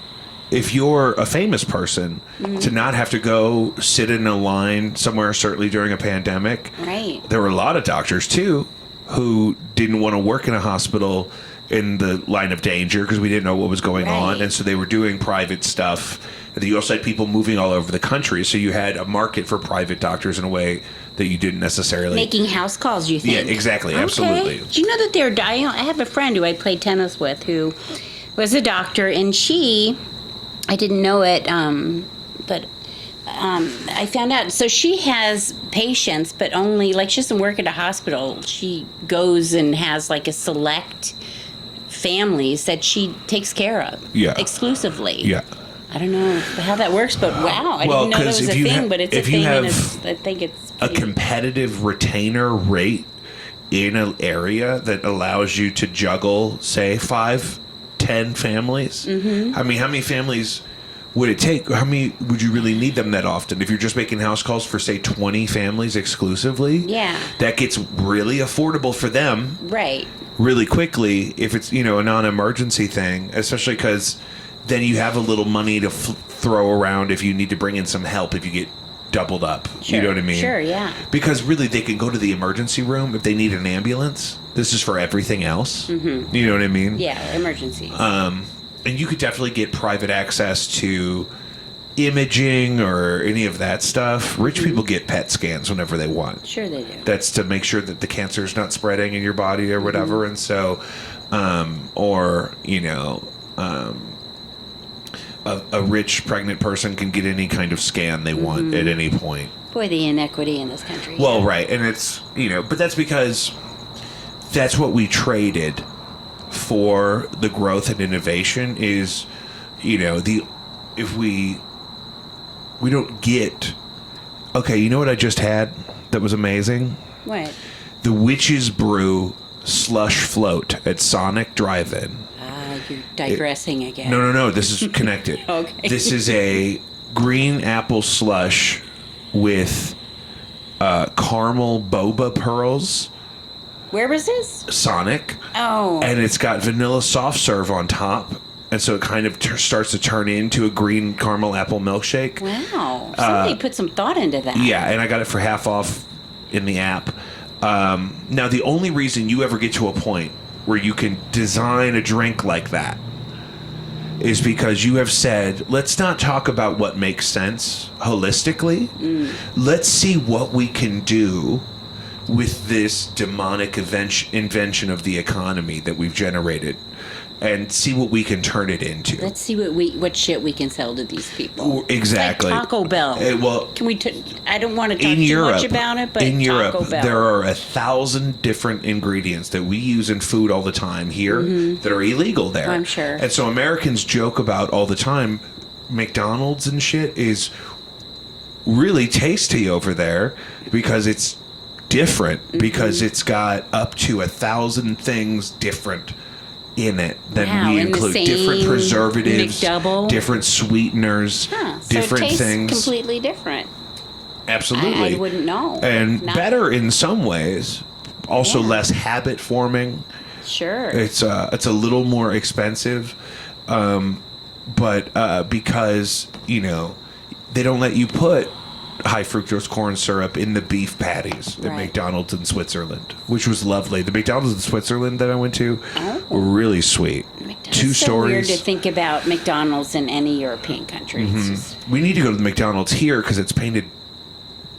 if you're a famous person, to not have to go sit in a line somewhere, certainly during a pandemic. Right. There were a lot of doctors too who didn't want to work in a hospital in the line of danger because we didn't know what was going on, Right. and so they were doing private stuff. And you also had people moving all over the country, so you had a market for private doctors in a way that you didn't necessarily. Making house calls, you think? Yeah, exactly, Okay. absolutely. Do you know that they're dying? I have a friend who I played tennis with who was a doctor, and I didn't know it, but I found out. So she has patients, but only, like, she doesn't work at a hospital. She goes and has, like, a select families that she takes care of. Yeah. Exclusively. Yeah. I don't know how that works, but wow, I Well, didn't know that 'cause was a if you thing, ha- but it's a if you thing, and have I think it's a pretty- competitive retainer rate in an area that allows you to juggle, say, 5-10 families. I mean, how many families would it take? How many would you really need them that often? If you're just making house calls for, say, 20 families exclusively, Yeah. that gets really affordable for them Right. really quickly if it's, a non-emergency thing, especially because then you have a little money to throw around if you need to bring in some help if you get doubled up. Sure. You know what I mean? Sure, yeah. Because really, they can go to the emergency room if they need an ambulance. This is for everything else. Mm-hmm. You know what I mean? Yeah, emergencies. And you could definitely get private access to imaging or any of that stuff. Rich people get PET scans whenever they want. Sure they do. That's to make sure that the cancer is not spreading in your body or whatever. And so, a rich pregnant person can get any kind of scan they want at any point. Boy, the inequity in this country. Well, right. And it's, but that's because that's what we traded for the growth and innovation is, if we don't get, okay, you know what I just had that was amazing? What? The Witch's Brew slush float at Sonic Drive-In. You're digressing again. No, this is connected. Okay. This is a green apple slush with caramel boba pearls. Where was this? Sonic. Oh. And it's got vanilla soft serve on top. And so it kind of starts to turn into a green caramel apple milkshake. Wow. Somebody put some thought into that. Yeah, and I got it for half off in the app. Now, the only reason you ever get to a point where you can design a drink like that is because you have said, let's not talk about what makes sense holistically. Let's see what we can do with this demonic invention of the economy that we've generated and see what we can turn it into. Let's see what shit we can sell to these people. Exactly. Like Taco Bell. Can we? I don't want to talk too much about it, but in Taco Europe, Bell. there are 1,000 different ingredients that we use in food all the time here that are illegal there. I'm sure. And so Americans joke about all the time, McDonald's and shit is really tasty over there because it's different, because it's got up to 1,000 things different in it than we include. Different preservatives, McDouble? different sweeteners, different so it tastes things. Completely different. Absolutely. I wouldn't know. And better in some ways, also less habit forming. Sure. It's a little more expensive, but because they don't let you put high fructose corn syrup in the beef patties at McDonald's in Switzerland, which was lovely. The McDonald's in Switzerland that I went to were really sweet. Two so stories. Weird to think about McDonald's in any European country. It's just, we need to go to the McDonald's here because it's painted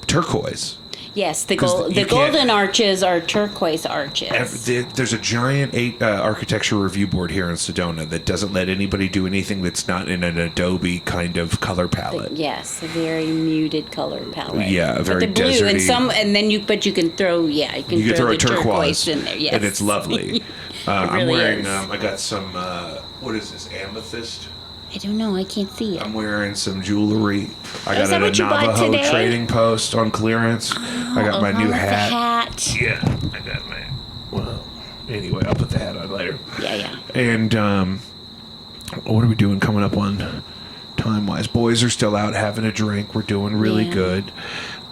turquoise. yes, the golden arches are turquoise arches. There's a giant architecture review board here in Sedona that doesn't let anybody do anything that's not in an Adobe kind of color palette. Yes, a very muted color palette. Yeah, a very but the blue deserty. and then you can throw you can throw a the turquoise in there. Yes, and it's lovely. I'm really wearing. is. I got some. What is this? Amethyst. I don't know. I can't see it. I'm wearing some jewelry. I Is got that it what at you bought Navajo today? Trading Post on clearance. I got my new The hat. hat. Yeah, I got my. Well, anyway, I'll put the hat on later. Yeah. And what are we doing coming up on time-wise? Boys are still out having a drink. We're doing really good.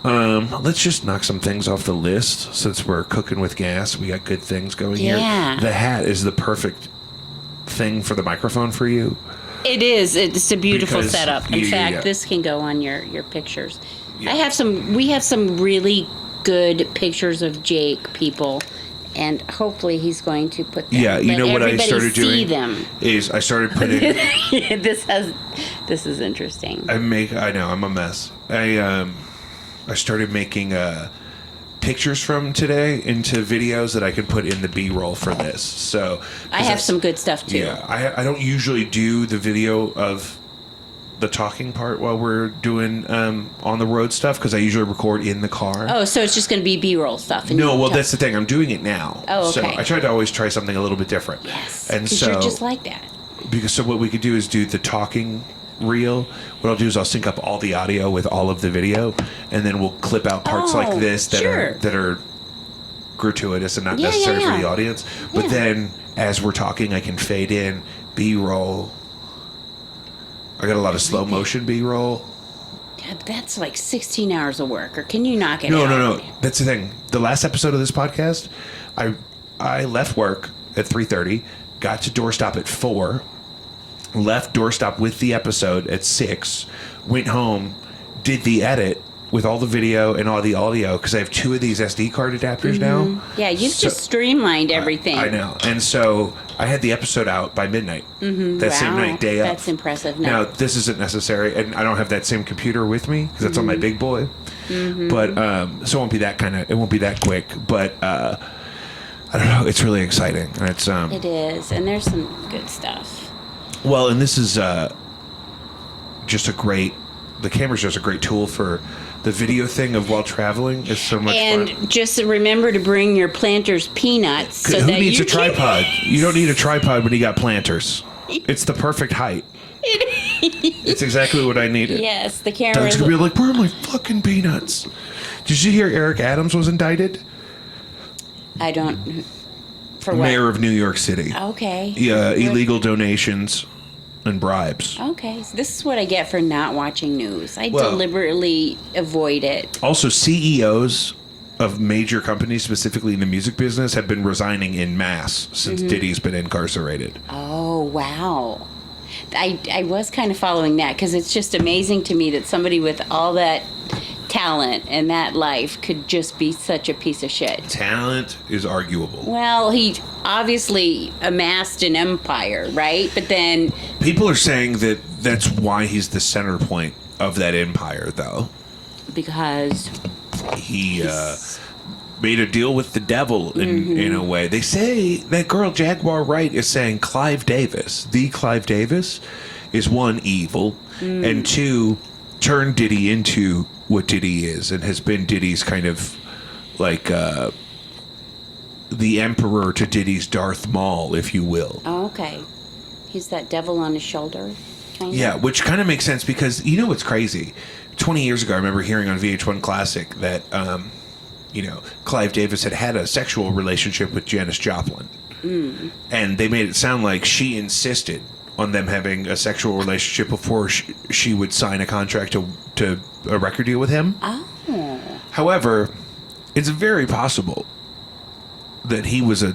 Let's just knock some things off the list since we're cooking with gas. We got good things going here. The hat is the perfect thing for the microphone for you. It is. It's a beautiful Because- setup. In fact, this can go on your pictures. We have some really good pictures of Jake, people, and hopefully he's going to put them. Yeah, you let know what I everybody started see doing them. is I started putting. This is interesting. I know I'm a mess. I started making pictures from today into videos that I can put in the B-roll for this. So I have some good stuff too. Yeah, I don't usually do the video of the talking part while we're doing on the road stuff because I usually record in the car. Oh, so it's just going to be B-roll stuff. And No, well, that's the thing. I'm doing it now. Oh, okay. So I tried to always try something a little bit different. Yes, and because so you're just like that. because so what we could do is do the talking reel. What I'll do is I'll sync up all the audio with all of the video, and then we'll clip out parts like this that are gratuitous and not necessary for the audience. But then as we're talking, I can fade in B-roll. I got a lot of slow motion B-roll. God, that's like 16 hours of work. Or can you knock it out? No. That's the thing. The last episode of this podcast, I left work at 3:30, got to doorstop at 4, left doorstop with the episode at 6, went home, did the edit with all the video and all the audio because I have 2 of these SD card adapters now. Yeah, you've just streamlined everything. I know. And so I had the episode out by midnight. That same night, day up. That's impressive. Now, this isn't necessary, and I don't have that same computer with me because that's on my big boy. But so it won't be that quick. But I don't know. It's really exciting. And it's It is, and there's some good stuff. well, and this is just a great. The camera's just a great tool for The video thing of while traveling is so much fun. And just remember to bring your Planters peanuts. So Who that needs you a tripod? You don't need a tripod when you got Planters. It's the perfect height. It's exactly what I needed. Yes, the camera. Doug's gonna be like, where are my fucking peanuts? Did you hear Eric Adams was indicted? I don't. For what? Mayor of New York City. Okay. Yeah, illegal donations and bribes. Okay, so this is what I get for not watching news. I Well- deliberately avoid it. Also, CEOs of major companies, specifically in the music business, have been resigning in mass since Diddy's been incarcerated. Oh, wow. I was kind of following that because it's just amazing to me that somebody with all that talent and that life could just be such a piece of shit. Talent is arguable. Well, he obviously amassed an empire, right? But then, People are saying that that's why he's the center point of that empire, though. because He made a deal with the devil in a way. They say that girl Jaguar Wright is saying Clive Davis, the Clive Davis, is one, evil, and two, turned Diddy into what Diddy is and has been Diddy's kind of like the emperor to Diddy's Darth Maul, if you will. oh, okay, he's that devil on his shoulder. Kind Yeah, of. which kind of makes sense because you know what's crazy? 20 years ago, I remember hearing on VH1 Classic that, Clive Davis had a sexual relationship with Janis Joplin. And they made it sound like she insisted on them having a sexual relationship before she would sign a contract to a record deal with him. Oh, However, it's very possible that he was a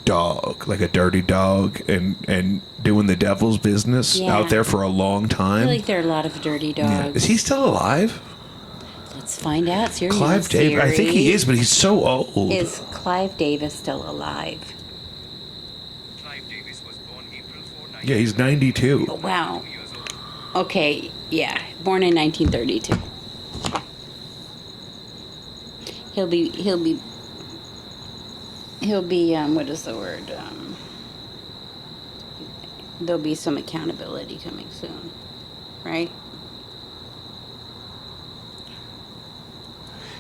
dog, like a dirty dog, and doing the devil's business Yeah. out there for a long I time. feel like there are a lot of dirty Yeah. dogs. Is he still alive? Let's find out. Serious Clive Davis. I think he is, but he's so old. Is Clive Davis still alive? Clive Davis was born April 4, Yeah, he's 92. Oh, wow. Okay, yeah. Born in 1932. He'll be what is the word? There'll be some accountability coming soon, right?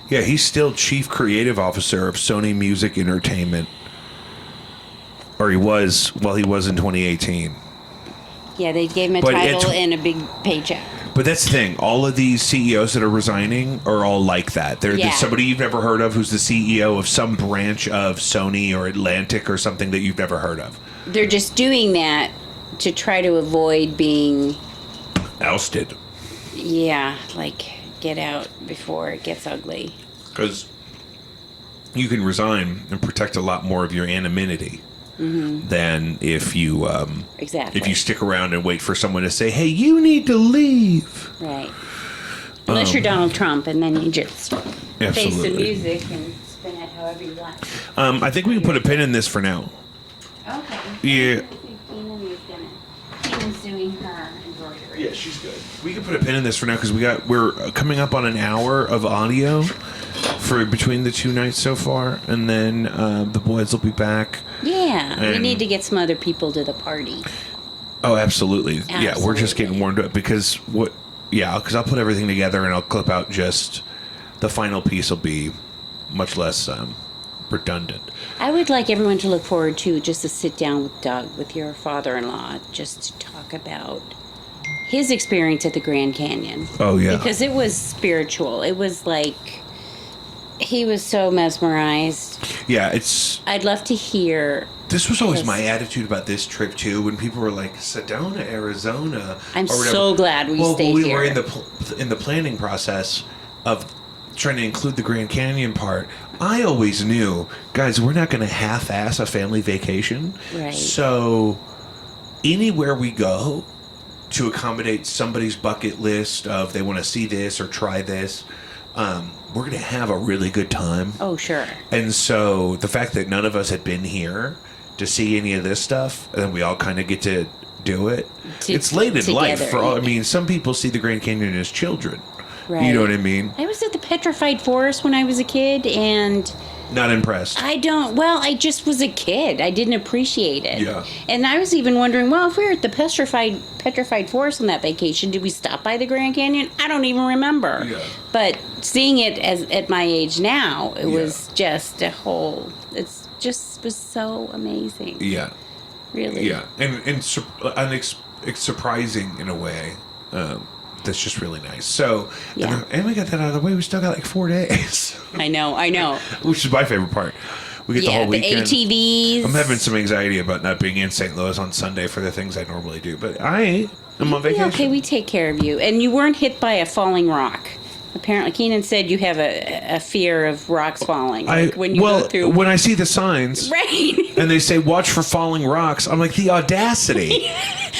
Yeah, he's still chief creative officer of Sony Music Entertainment. Or he was in 2018. Yeah, they gave him a But title it's- and a big paycheck. But that's the thing. All of these CEOs that are resigning are all like that. There's Yeah. somebody you've never heard of who's the CEO of some branch of Sony or Atlantic or something that you've never heard of. They're just doing that to try to avoid being, Ousted. like get out before it gets ugly. Because you can resign and protect a lot more of your anonymity than if you Exactly. if you stick around and wait for someone to say, "Hey, you need to leave." Right. Unless you're Donald Trump, and then you just face the Absolutely. music and spin it however you want. I think we can put a pin in this for now. Okay. Yeah. Keenan's doing her embroidery. Yeah, she's good. We can put a pin in this for now because we're coming up on an hour of audio for between the two nights so far, and then the boys will be back. Yeah, we And- need to get some other people to the party. Oh, absolutely. Yeah, we're just Absolutely. getting warmed up because because I'll put everything together and I'll clip out just the final piece will be much less redundant. I would like everyone to look forward to just to sit down with Doug, with your father-in-law, just to talk about his experience at the Grand Canyon. Oh, yeah. Because it was spiritual. It was like he was so mesmerized. Yeah, I'd love to hear. this was always Yes. my attitude about this trip too. When people were like Sedona, Arizona, I'm or whatever. so glad we stayed when we here. were in the planning process of trying to include the Grand Canyon part. I always knew, guys, we're not going to half-ass a family vacation. Right. So anywhere we go to accommodate somebody's bucket list of they want to see this or try this, we're going to have a really good time. Oh, sure. And so the fact that none of us had been here to see any of this stuff, and then we all kind of get to do it. It's late in life. Together, For all, I yeah. mean, some people see the Grand Canyon as children. Right. You know what I mean? I was at the Petrified Forest when I was a kid, and Not impressed. I just was a kid. I didn't appreciate it. Yeah. And I was even wondering, well, if we were at the petrified forest on that vacation, did we stop by the Grand Canyon? I don't even remember. Yeah. But seeing it at my age now, it was just it's just was so amazing. Yeah. Really. Yeah. And it's surprising in a way. That's just really nice. So, Yeah. and we got that out of the way. We still got like 4 days. I know. Which is my favorite part. We get the whole weekend. The ATVs. I'm having some anxiety about not being in St. Louis on Sunday for the things I normally do, but I am on vacation. Okay, we take care of you. And you weren't hit by a falling rock. Apparently, Keenan said you have a fear of rocks falling. Like when you go through. When I see the signs, right. and they say "watch for falling rocks," I'm like, the audacity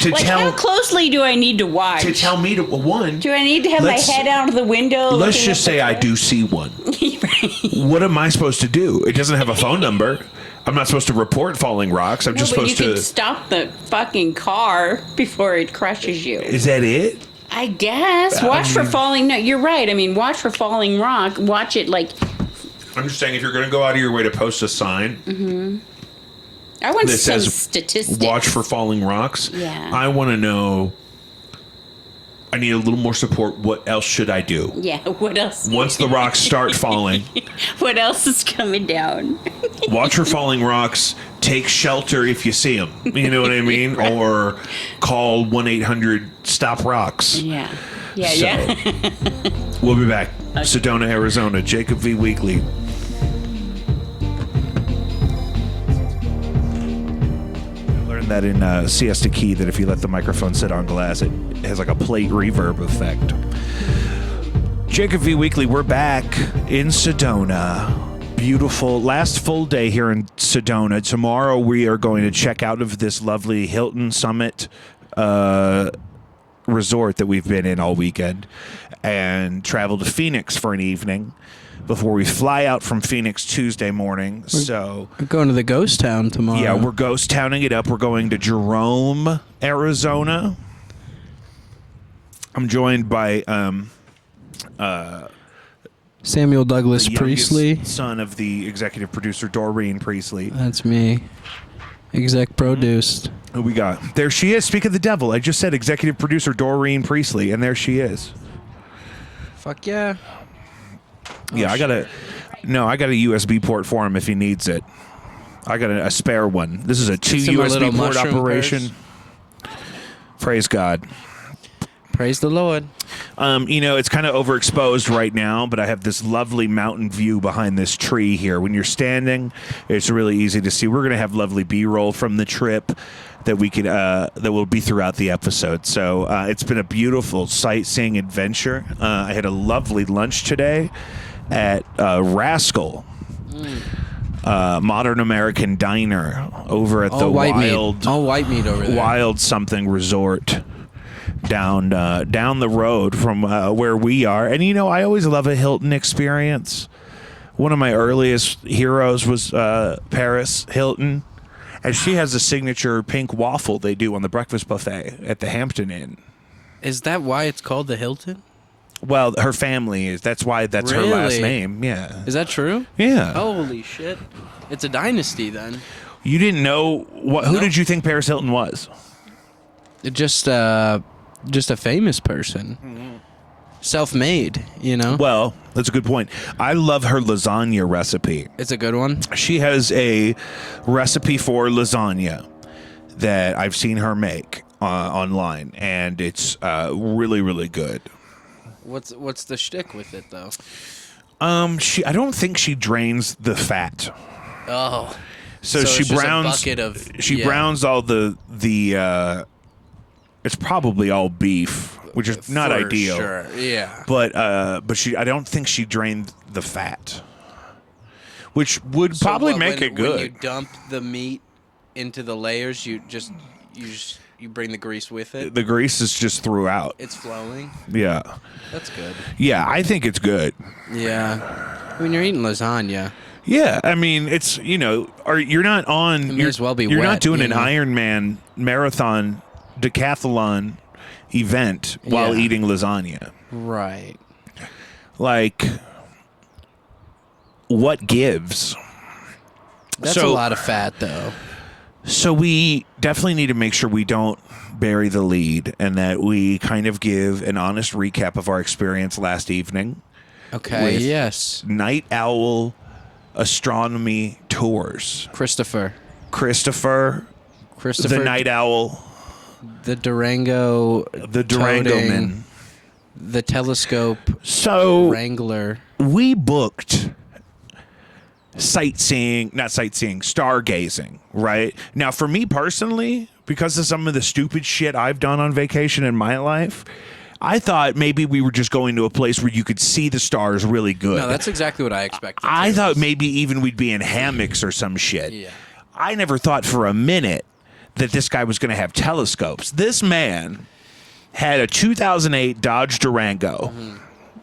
to like, how closely do I need to watch? to tell me to one. Do I need to have my head out of the window? Let's just say I do see one. Right. What am I supposed to do? It doesn't have a phone number. I'm not supposed to report falling rocks. I'm just supposed you to can stop the fucking car before it crushes you. Is that it? I guess. Watch for falling. No, you're right. I mean, watch for falling rock. Watch it like. I'm just saying, if you're going to go out of your way to post a sign I want that some says statistics. "watch for falling rocks," Yeah. I want to know. I need a little more support. What else should I do? Yeah. What else? Once the rocks start falling, What else is coming down? watch for falling rocks. Take shelter if you see them. You know what I mean? Or call 1-800-STOP-ROCKS. Yeah. We'll be back. Sedona, Arizona. Jacob V. Weekly. I learned that in Siesta Key that if you let the microphone sit on glass, it has like a plate reverb effect. Jacob V. Weekly, we're back in Sedona. Beautiful last full day here in Sedona. Tomorrow we are going to check out of this lovely Hilton Summit resort that we've been in all weekend and travel to Phoenix for an evening before we fly out from Phoenix Tuesday morning. So we're going to the ghost town tomorrow. yeah, we're ghost towning it up. We're going to Jerome, Arizona. I'm joined by Samuel Douglas the Priestley. youngest son of the executive producer Doreen Priestley. That's me. Exec produced. Who we got? There she is. Speak of the devil. I just said executive producer Doreen Priestley, and there she is. Fuck yeah. Yeah, I got a USB port for him if he needs it. I got a spare one. This is a 2 him a little USB port mushroom operation. Praise God. Praise the Lord. It's kind of overexposed right now, but I have this lovely mountain view behind this tree here. When you're standing, it's really easy to see. We're going to have lovely B-roll from the trip that we could that will be throughout the episode. So it's been a beautiful sightseeing adventure. I had a lovely lunch today at Rascal. Modern American Diner over at the All white meat over there. Wild something resort down the road from where we are. And I always love a Hilton experience. One of my earliest heroes was Paris Hilton, and she has a signature pink waffle they do on the breakfast buffet at the Hampton Inn. Is that why it's called the Hilton? Well, her family is. That's why that's her last name. Yeah. Is that true? Yeah. Holy shit. It's a dynasty then. You didn't know who did you think Paris Hilton was? Just a famous person. Mm-hmm. Self-made, Well, that's a good point. I love her lasagna recipe. It's a good one. She has a recipe for lasagna that I've seen her make online, and it's really, really good. What's the shtick with it though? I don't think she drains the fat. Oh, so she it's just browns. a bucket of, Browns all the. It's probably all beef, which is not for ideal. Sure, yeah. But I don't think she drained the fat, which would probably make it good. When you dump the meat into the layers, you bring the grease with it. The grease is just throughout. It's flowing. Yeah. That's good. Yeah, I think it's good. Yeah. I mean, you're eating lasagna. Yeah, I mean, it's you're not on. It may as well be You're wet, not doing an you know? Ironman marathon decathlon event while eating lasagna. Right. Like, what gives? That's a lot of fat, though. So we definitely need to make sure we don't bury the lead and that we kind of give an honest recap of our experience last evening. Okay, with yes. Night Owl Astronomy Tours. Christopher, the Night Owl, the Durango, the Durango toting, man. the telescope So wrangler. we booked stargazing, right? Now, for me personally, because of some of the stupid shit I've done on vacation in my life, I thought maybe we were just going to a place where you could see the stars really good. No, that's exactly what I expected. I too. thought maybe even we'd be in hammocks or some shit. Yeah. I never thought for a minute that this guy was going to have telescopes. This man had a 2008 Dodge Durango.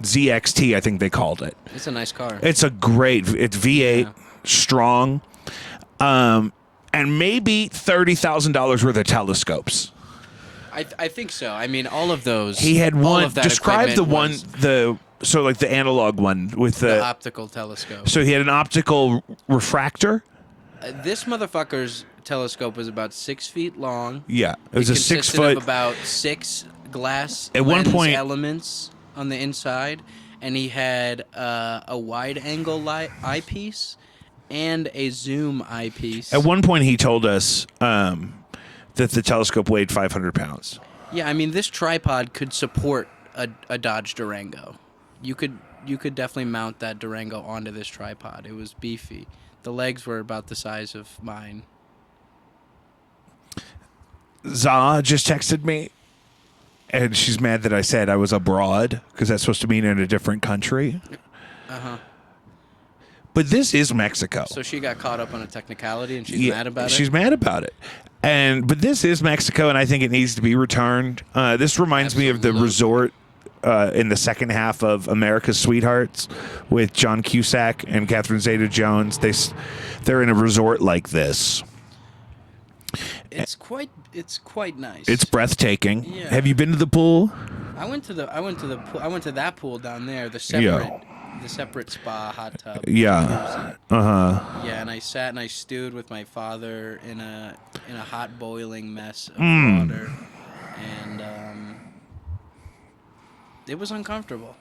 ZXT, I think they called it. It's a nice car. It's V8, strong, and maybe $30,000 worth of telescopes. I think so. I mean, all of those. He had all one. of that Describe the one, equipment was like the analog one with the optical telescope. So he had an optical refractor. This motherfucker's telescope was about 6 feet long. Yeah, it was a 6 consisted foot. of about 6 glass At one lens point- elements on the inside, and he had a wide angle eyepiece and a zoom eyepiece. At one point, he told us that the telescope weighed 500 pounds. Yeah, I mean, this tripod could support a Dodge Durango. You could definitely mount that Durango onto this tripod. It was beefy. The legs were about the size of mine. Za just texted me, and she's mad that I said I was abroad because that's supposed to mean in a different country. But this is Mexico. So she got caught up on a technicality, and she's mad about it? She's mad about it. But this is Mexico, and I think it needs to be returned. This reminds me of the resort in the second half of America's Sweethearts with John Cusack and Catherine Zeta-Jones. They're in a resort like this. It's quite nice. It's breathtaking. Yeah. Have you been to the pool? I went to that pool down there, the separate spa hot tub. Yeah. Yeah, and I sat and I stewed with my father in a hot boiling mess of water, and it was uncomfortable.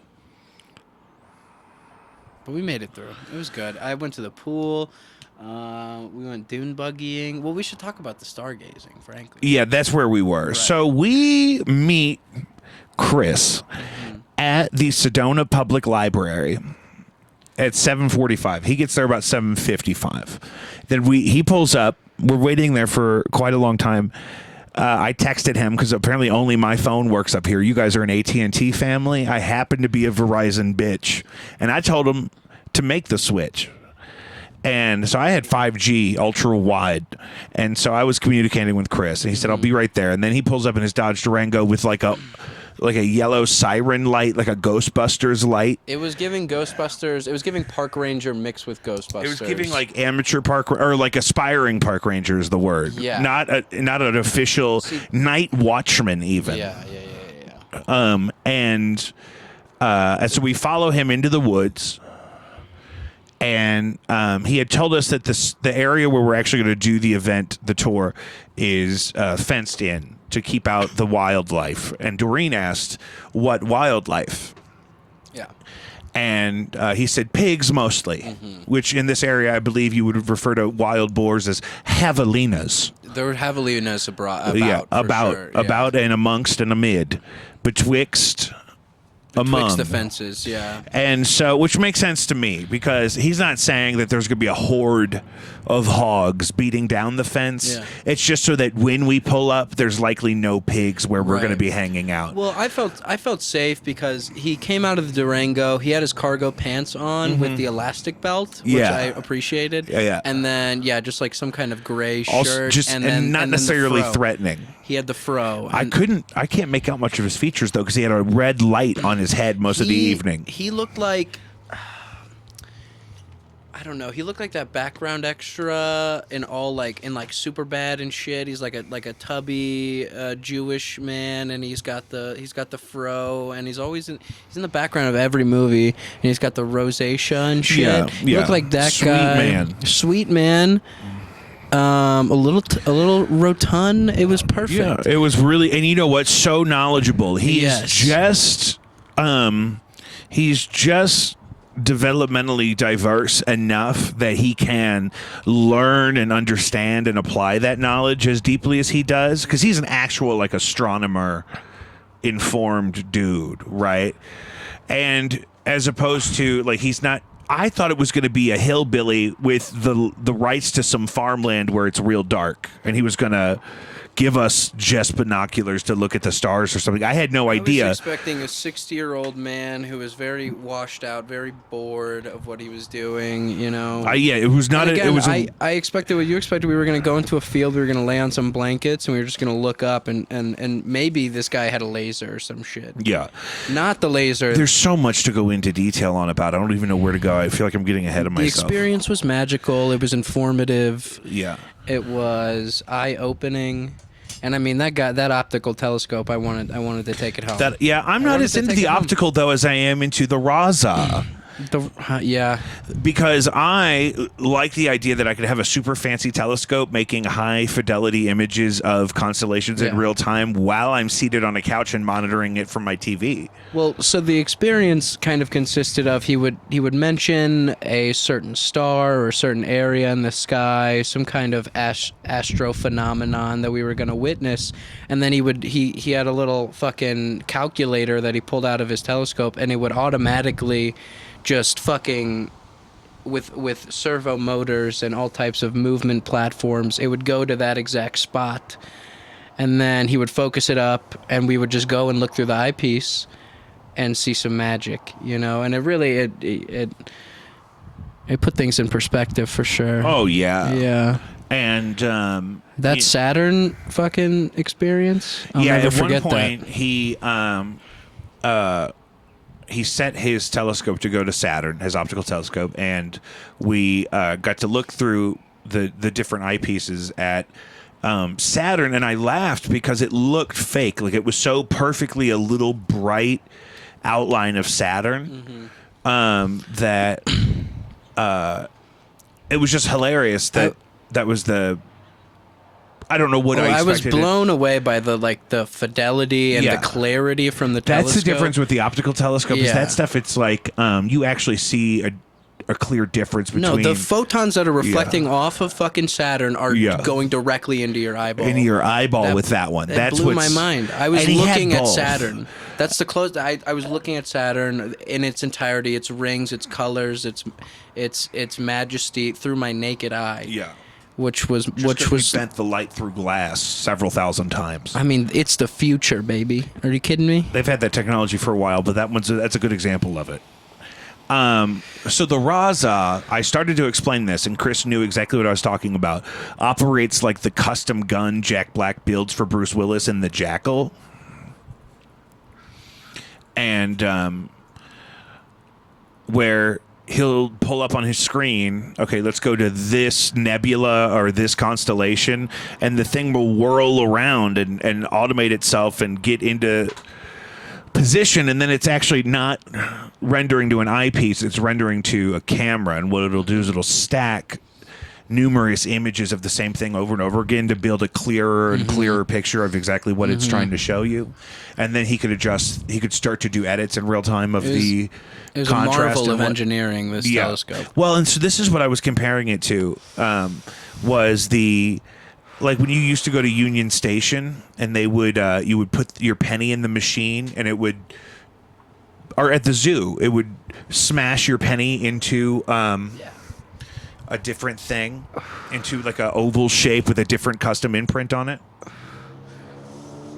But we made it through. It was good. I went to the pool. We went dune buggying. Well, we should talk about the stargazing, frankly. Yeah, that's where we were. Right. So we meet Chris at the Sedona Public Library at 7:45. He gets there about 7:55. Then he pulls up. We're waiting there for quite a long time. I texted him because apparently only my phone works up here. You guys are an AT&T family. I happen to be a Verizon bitch. And I told him to make the switch. And so I had 5G ultra wide. And so I was communicating with Chris. And he said, I'll be right there. And then he pulls up in his Dodge Durango with like a yellow siren light, like a Ghostbusters light. It was giving Ghostbusters. It was giving Park Ranger mixed with Ghostbusters. It was giving like amateur park or like aspiring park ranger is the word. Yeah. Not an official night watchman even. Yeah. And so we follow him into the woods. And he had told us that the area where we're actually going to do the event, the tour, is fenced in to keep out the wildlife. And Doreen asked, what wildlife? Yeah. And he said pigs mostly, which in this area I believe you would refer to wild boars as javelinas. There were javelinas about. About and amongst and amid, betwixt among the fences, yeah. And so, which makes sense to me because he's not saying that there's going to be a horde of hogs beating down the fence. Yeah. It's just so that when we pull up, there's likely no pigs where we're Right. going to be hanging out. Well, I felt safe because he came out of the Durango. He had his cargo pants on with the elastic belt, which Yeah. I appreciated. Yeah. And then just like some kind of gray shirt, Also, just and not then the necessarily fro. threatening. He had the fro. I can't make out much of his features though because he had a red light on his head most of the evening. He looked like I don't know. He looked like that background extra in all like Superbad and shit. He's like a tubby Jewish man, and he's got the fro, and he's in the background of every movie, and he's got the rosacea and shit. Yeah, He yeah. looked like that Sweet guy. man. Sweet man. A little rotund. It was perfect. Yeah, it was really, and you know what? So knowledgeable. Yes. He's just developmentally diverse enough that he can learn and understand and apply that knowledge as deeply as he does, because he's an actual like astronomer informed dude, right? And as opposed to like, he's not, I thought it was going to be a hillbilly with the rights to some farmland where it's real dark, and he was going to give us just binoculars to look at the stars or something. I had no idea. I was expecting a 60-year-old man who was very washed out, very bored of what he was doing, you know. Yeah, it was not. And again, It was. I expected what you expected. We were going to go into a field, we were going to lay on some blankets, and we were just going to look up, and maybe this guy had a laser or some shit. Yeah. Not the laser. There's so much to go into detail on about. I don't even know where to go. I feel like I'm getting ahead of The myself. experience was magical. It was informative. Yeah. It was eye-opening. And I mean that optical telescope. I wanted to take it home. I'm not wanted as to into take the it home. optical though as I am into the Raza. Yeah. Because I like the idea that I could have a super fancy telescope making high fidelity images of constellations in Yeah. real time while I'm seated on a couch and monitoring it from my TV. Well, so the experience kind of consisted of he would mention a certain star or a certain area in the sky, some kind of astro phenomenon that we were going to witness, and then he had a little fucking calculator that he pulled out of his telescope, and it would automatically just fucking with servo motors and all types of movement platforms, it would go to that exact spot, and then he would focus it up, and we would just go and look through the eyepiece and see some magic, you know. And it really it put things in perspective for sure. Oh yeah. Yeah. And That Saturn fucking experience, I'll never at forget one point he set his telescope to go to Saturn, his optical telescope, and we got to look through the different eyepieces at Saturn, and I laughed because it looked fake. Like, it was so perfectly a little bright outline of Saturn that it was just hilarious that was the... I don't know what I was expected. blown away by the fidelity and Yeah. the clarity from the telescope. That's the difference with the optical telescope. Is Yeah. that stuff? It's like you actually see a clear difference between No, the photons that are reflecting off of fucking Saturn are going directly into your eyeball. into your eyeball with that one. That That's blew what's, my mind. I was and he had looking at both. Saturn. That's the close. I was looking at Saturn in its entirety, its rings, its colors, its majesty through my naked eye. Yeah. Which was bent the light through glass several thousand times. I mean, it's the future, baby. Are you kidding me? They've had that technology for a while, but that's a good example of it. So the Raza, I started to explain this, and Chris knew exactly what I was talking about. Operates like the custom gun Jack Black builds for Bruce Willis in The Jackal. And where he'll pull up on his screen, okay, let's go to this nebula or this constellation, and the thing will whirl around and automate itself and get into position, and then it's actually not rendering to an eyepiece, it's rendering to a camera, and what it'll do is it'll stack numerous images of the same thing over and over again to build a clearer and clearer picture of exactly what it's trying to show you. And then he could start to do edits in real time of the It was a contrast marvel and of what- engineering, this telescope. Well, and so this is what I was comparing it to, was like when you used to go to Union Station and they would, you would put your penny in the machine and it would, or at the zoo, it would smash your penny into a different thing, into like a oval shape with a different custom imprint on it.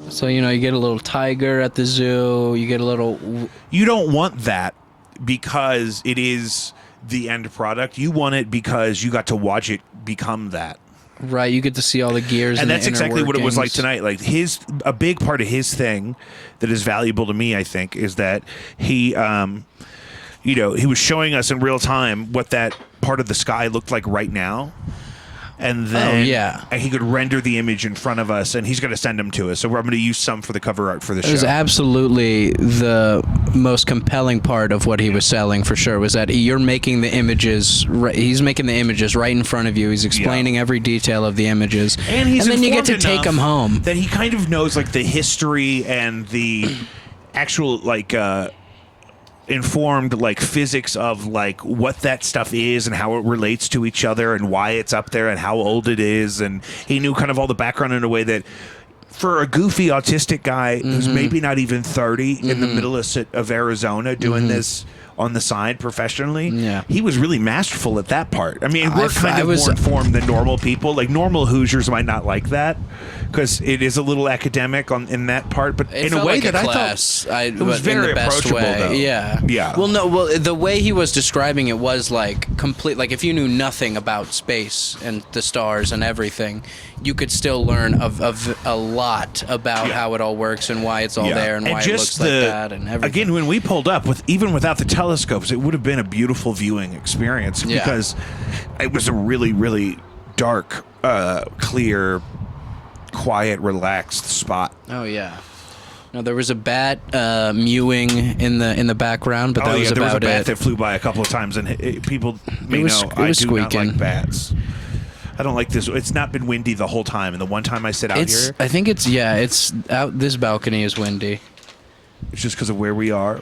So, you know, you get a little tiger at the zoo, you get a little... You don't want that because it is the end product. You want it because you got to watch it become that. Right, you get to see all the gears And the that's inner exactly what it was like workings. tonight. Like a big part of his thing that is valuable to me, I think, is that he, he was showing us in real time what that part of the sky looked like right now. And then he could render the image in front of us, and he's going to send them to us. So I'm going to use some for the cover art for the show. It was absolutely the most compelling part of what he was selling, for sure, was that you're making the images. He's making the images right in front of you. He's explaining every detail of the images, and then you get to take them home. That he kind of knows like the history and the actual like. Informed like physics of like what that stuff is and how it relates to each other and why it's up there and how old it is, and he knew kind of all the background in a way that for a goofy autistic guy who's maybe not even 30 in the middle of Arizona doing this on the side professionally, he was really masterful at that part. I mean, we're kind of more informed than normal people. Like normal Hoosiers might not like that because it is a little academic in that part, but in a way that I thought it was very approachable. Though. Yeah. Well, the way he was describing it was like complete. Like if you knew nothing about space and the stars and everything, you could still learn of a lot about how it all works and why it's all there and why it looks like that and everything. Again, when we pulled up even without the telescopes, it would have been a beautiful viewing experience because it was a really, really dark, clear, quiet, relaxed spot. Oh yeah. No, there was a bat mewing in the background, but that was there about was a bat it. that flew by a couple of times, and people may know I do not like bats. I don't like this. It's not been windy the whole time, and the one time I sit out here, I think it's out. This balcony is windy. It's just because of where we are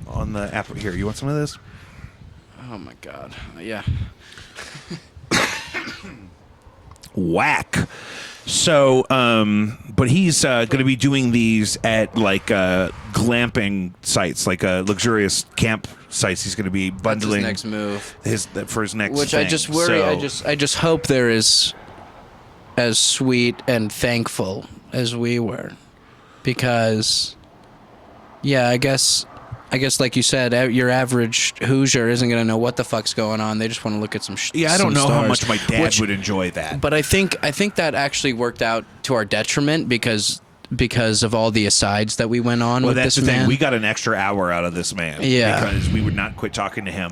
on the app. Here, you want some of this? Oh my god! Yeah. Whack. So, but he's going to be doing these at like glamping sites, like luxurious camp sites. He's going to be bundling That's his next move. For his next. Which thing. I just worry. I just hope they're as sweet and thankful as we were, because, I guess like you said, your average Hoosier isn't going to know what the fuck's going on. They just want to look at some I don't know stars, how much my dad would enjoy that. But I think that actually worked out to our detriment because of all the asides that we went on with that's this the man. thing. We got an extra hour out of this man. Yeah. Because we would not quit talking to him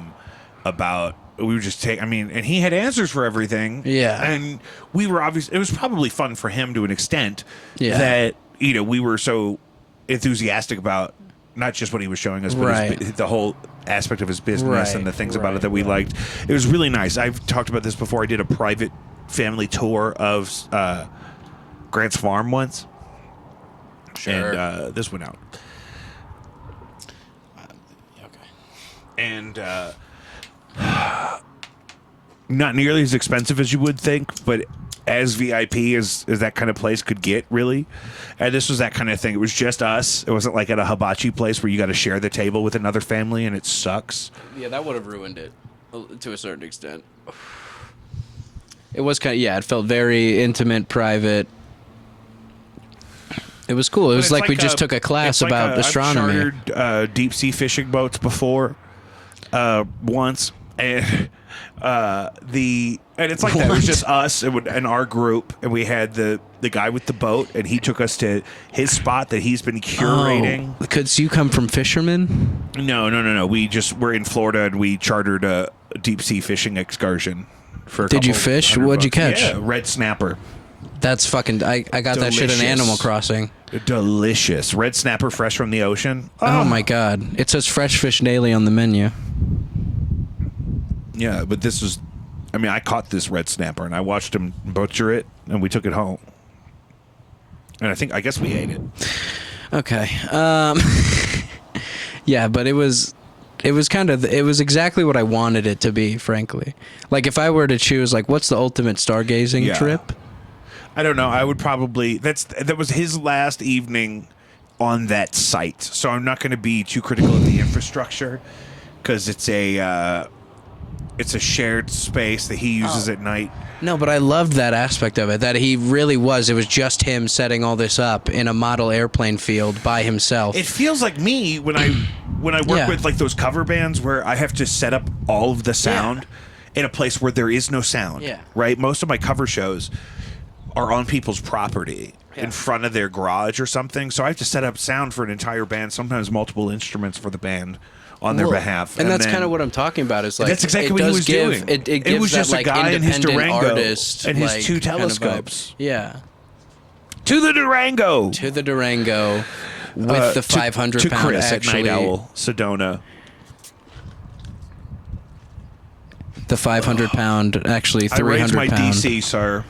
about. We would just take. I mean, and he had answers for everything. Yeah. And we were obviously. It was probably fun for him to an extent. Yeah. That we were so enthusiastic about. Not just what he was showing us, but the whole aspect of his business and the things about it that we liked. It was really nice. I've talked about this before. I did a private family tour of Grant's farm once. Sure. And this went out. Okay. And not nearly as expensive as you would think, but as VIP as that kind of place could get, really. And this was that kind of thing. It was just us. It wasn't like at a hibachi place where you got to share the table with another family, and it sucks. Yeah, that would have ruined it to a certain extent. It was kind of, it felt very intimate, private. It was cool. It was like we just took a class about astronomy. I've chartered deep sea fishing boats before, once, and it's like that. It was just us and our group, and we had the guy with the boat, and he took us to his spot that he's been curating. Because you come from fishermen? No. We're in Florida, and we chartered a deep sea fishing excursion. Did you fish? What'd you catch? Yeah, red snapper. That's fucking. I got that shit in Animal Crossing. Delicious red snapper, fresh from the ocean. Oh my god! It says fresh fish daily on the menu. Yeah, but this was. I mean, I caught this red snapper and I watched him butcher it, and we took it home. And I guess we ate it. Okay. Yeah, but it was exactly what I wanted it to be, frankly. Like if I were to choose, like, what's the ultimate stargazing trip? I don't know. I would probably that was his last evening on that site, so I'm not going to be too critical of the infrastructure because it's a shared space that he uses at night. No, but I loved that aspect of it. That he really was. It was just him setting all this up in a model airplane field by himself. It feels like me when I work with like those cover bands where I have to set up all of the sound in a place where there is no sound. Yeah. Right. Most of my cover shows are on people's property. in front of their garage or something. So I have to set up sound for an entire band, sometimes multiple instruments for the band on their behalf. And that's then- kind of what I'm talking about. Is like that's exactly it what he does was give, doing. It gives was just that, a like, guy in his independent Durango artist, and his like, 2 kind of vibe. telescopes. Yeah. To the Durango. To the Durango with the 500 to pound Chris actually, at Night Owl, Sedona. the 500 pound, actually 300 I raised my pound. DC, sir.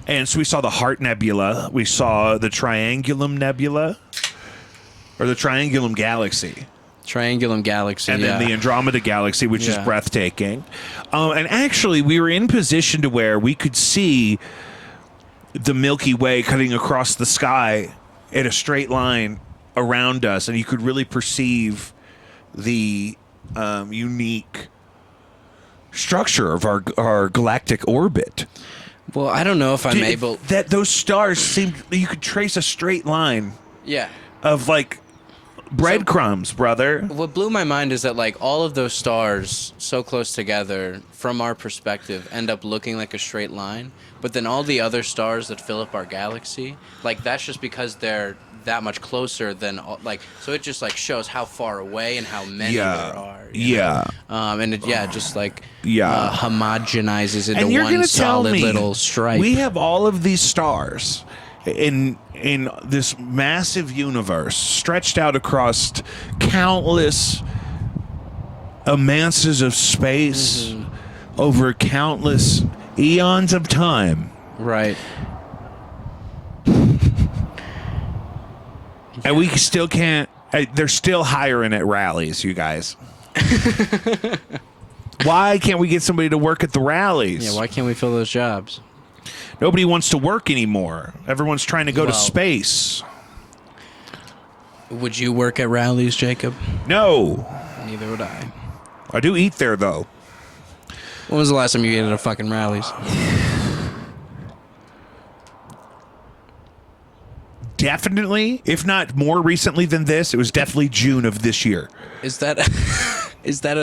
And so we saw the Heart Nebula. We saw the Triangulum Nebula, or the Triangulum Galaxy. Triangulum Galaxy, And yeah. then the Andromeda Galaxy, which is Yeah. breathtaking. And actually, we were in position to where we could see the Milky Way cutting across the sky in a straight line around us, and you could really perceive the unique structure of our galactic orbit. Well, I don't know if I'm able. That those stars seemed you could trace a straight line Yeah. of like breadcrumbs, brother. What blew my mind is that like all of those stars so close together from our perspective end up looking like a straight line, but then all the other stars that fill up our galaxy, like that's just because they're that much closer than like, so it just like shows how far away and how many there are. you know? And it just like homogenizes into And you're one gonna tell solid me little stripe. we have all of these stars in this massive universe stretched out across countless amasses of space over countless eons of time. Right. And we still can't. They're still hiring at rallies, you guys. Why can't we get somebody to work at the rallies? Yeah, why can't we fill those jobs? Nobody wants to work anymore. Everyone's trying to go to Well- space. Would you work at rallies, Jacob? No. Neither would I. I do eat there, though. When was the last time you ate at a fucking rallies? Definitely, if not more recently than this, it was definitely June of this year. Is that is that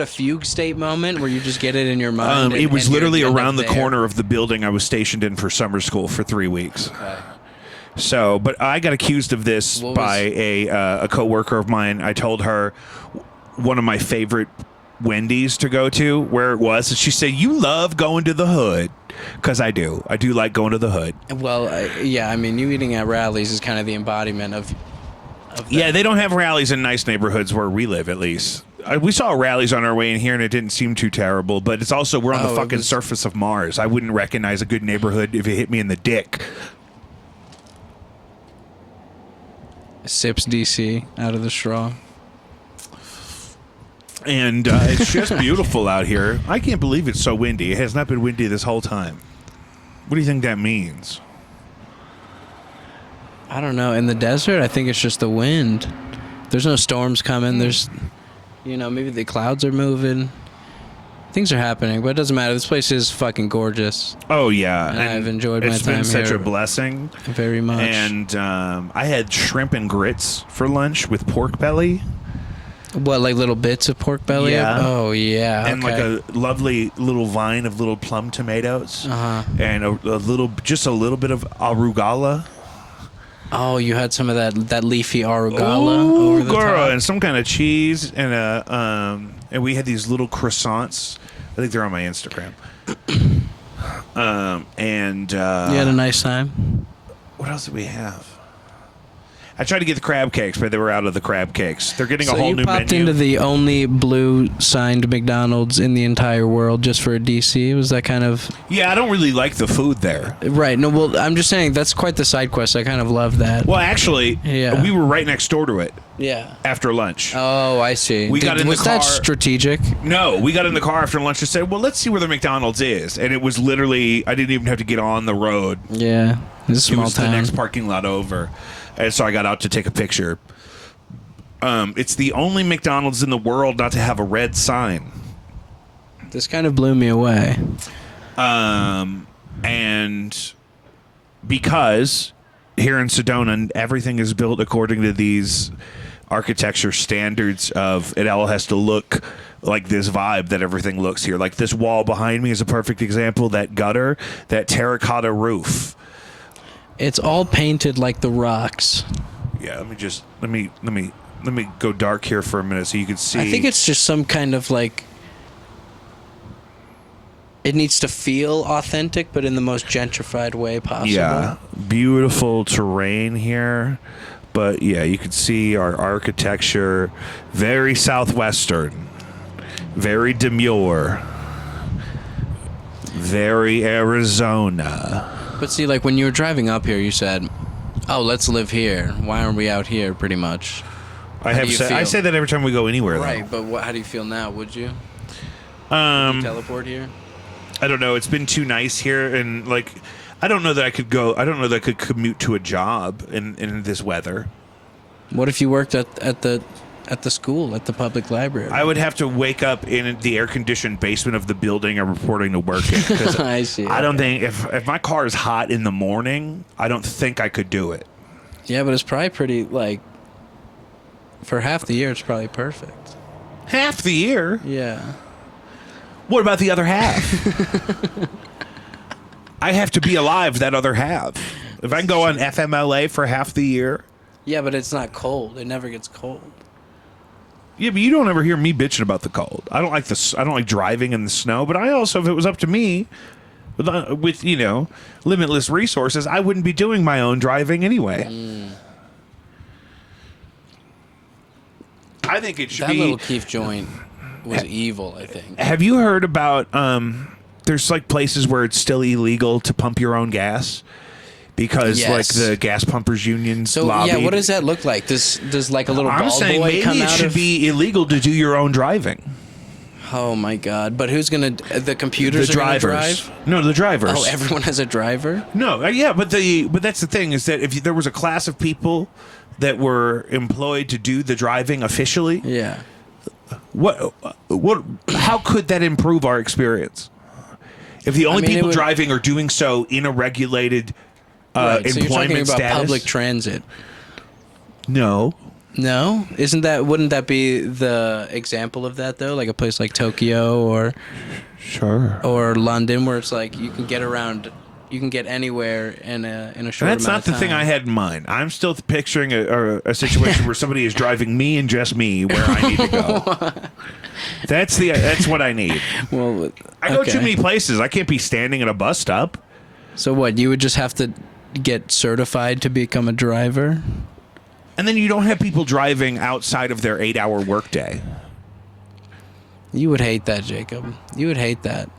a fugue state moment where you just get it in your mind? It was and literally you're around the there? corner of the building I was stationed in for summer school for 3 weeks. Okay. So, but I got accused of this What by a coworker of mine. I told her one of my favorite Wendy's to go to, where it was, and she said, "You love going to the hood," because I do. I do like going to the hood. Well, yeah. I mean, you eating at rallies is kind of the embodiment of Yeah, they don't have rallies in nice neighborhoods where we live, at least. We saw rallies on our way in here, and it didn't seem too terrible. But it's also we're on the Oh, it fucking was- surface of Mars. I wouldn't recognize a good neighborhood if it hit me in the dick. sips DC out of the straw. And it's just beautiful out here. I can't believe it's so windy. It has not been windy this whole time. What do you think that means? I don't know. In the desert, I think it's just the wind. There's no storms coming. There's, maybe the clouds are moving. Things are happening, but it doesn't matter. This place is fucking gorgeous. Oh, yeah. And I've enjoyed my It's been time such here a blessing. very much. And I had shrimp and grits for lunch with pork belly. What, like little bits of pork belly? Yeah. Oh, yeah. And like a lovely little vine of little plum tomatoes. Uh-huh. And a little bit of arugula. Oh, you had some of that leafy arugula Ooh, over the girl, top. and some kind of cheese and and we had these little croissants. I think they're on my Instagram. And You had a nice time. what else did we have? I tried to get the crab cakes, but they were out of the crab cakes. They're getting a whole you new popped menu. into the only blue signed McDonald's in the entire world just for a DC. Was that kind of Yeah, I don't really like the food there. right? No, well, I'm just saying that's quite the side quest. I kind of love that. Well, actually, Yeah. we were right next door to it Yeah. after lunch. Oh, I see. We got in the was that car- strategic? No, we got in the car after lunch and said, well, let's see where the McDonald's is. And it was literally, I didn't even have to get on the road. Yeah. It's a It small was town. the next parking lot over. And so I got out to take a picture. It's the only McDonald's in the world not to have a red sign. This kind of blew me away. And because here in Sedona, everything is built according to these architecture standards of it all has to look like this vibe that everything looks here. Like this wall behind me is a perfect example. That gutter, that terracotta roof. It's all painted like the rocks. Yeah, let me go dark here for a minute so you can see. I think it's just some kind of like. It needs to feel authentic, but in the most gentrified way possible. Yeah, beautiful terrain here. But yeah, you can see our architecture, very southwestern, very demure, very Arizona. But see, like when you were driving up here, you said, "Oh, let's live here. Why aren't we out here?" Pretty much. I say that every time we go anywhere. Right, though. but how do you feel now? Would you? Would you teleport here? I don't know. It's been too nice here, and like, I don't know that I could go. I don't know that I could commute to a job in this weather. What if you worked at the school, at the public library? I would have to wake up in the air-conditioned basement of the building I'm reporting to work in. 'Cause I see. I don't think if my car is hot in the morning, I don't think I could do it. Yeah, but it's probably pretty like. For half the year, it's probably perfect. Half the year. Yeah. What about the other half? I have to be alive that other half. If I can go on FMLA for half the year. Yeah, but it's not cold. It never gets cold. Yeah, but you don't ever hear me bitching about the cold. I don't like I don't like driving in the snow. But I also, if it was up to me, with limitless resources, I wouldn't be doing my own driving anyway. I think it should That be. little Keef joint was evil, I think. Have you heard about? There's like places where it's still illegal to pump your own gas because Yes. like the gas pumpers unions. So lobbied. yeah, what does that look like? Does like a little I'm bald saying boy maybe come it out should of? be illegal to do your own driving. Oh my god! But who's gonna? The The computers are gonna drivers. drive? No, the drivers. Oh, everyone has a driver. No, yeah, but that's the thing is that if there was a class of people that were employed to do the driving officially, Yeah. what how could that improve our experience? If the only mean, it people would- driving are doing so in a regulated Right, so you're employment talking about status, public transit. no. No, wouldn't that be the example of that though? Like a place like Tokyo Sure. or London, where it's like you can get around, you can get anywhere in a short That's amount not of the time. thing I had in mind. I'm still picturing a situation where somebody is driving me and just me where I need to go. That's what I need. Well, I go okay. too many places. I can't be standing at a bus stop. So what? You would just have to get certified to become a driver? And then you don't have people driving outside of their 8-hour workday. You would hate that, Jacob. You would hate that.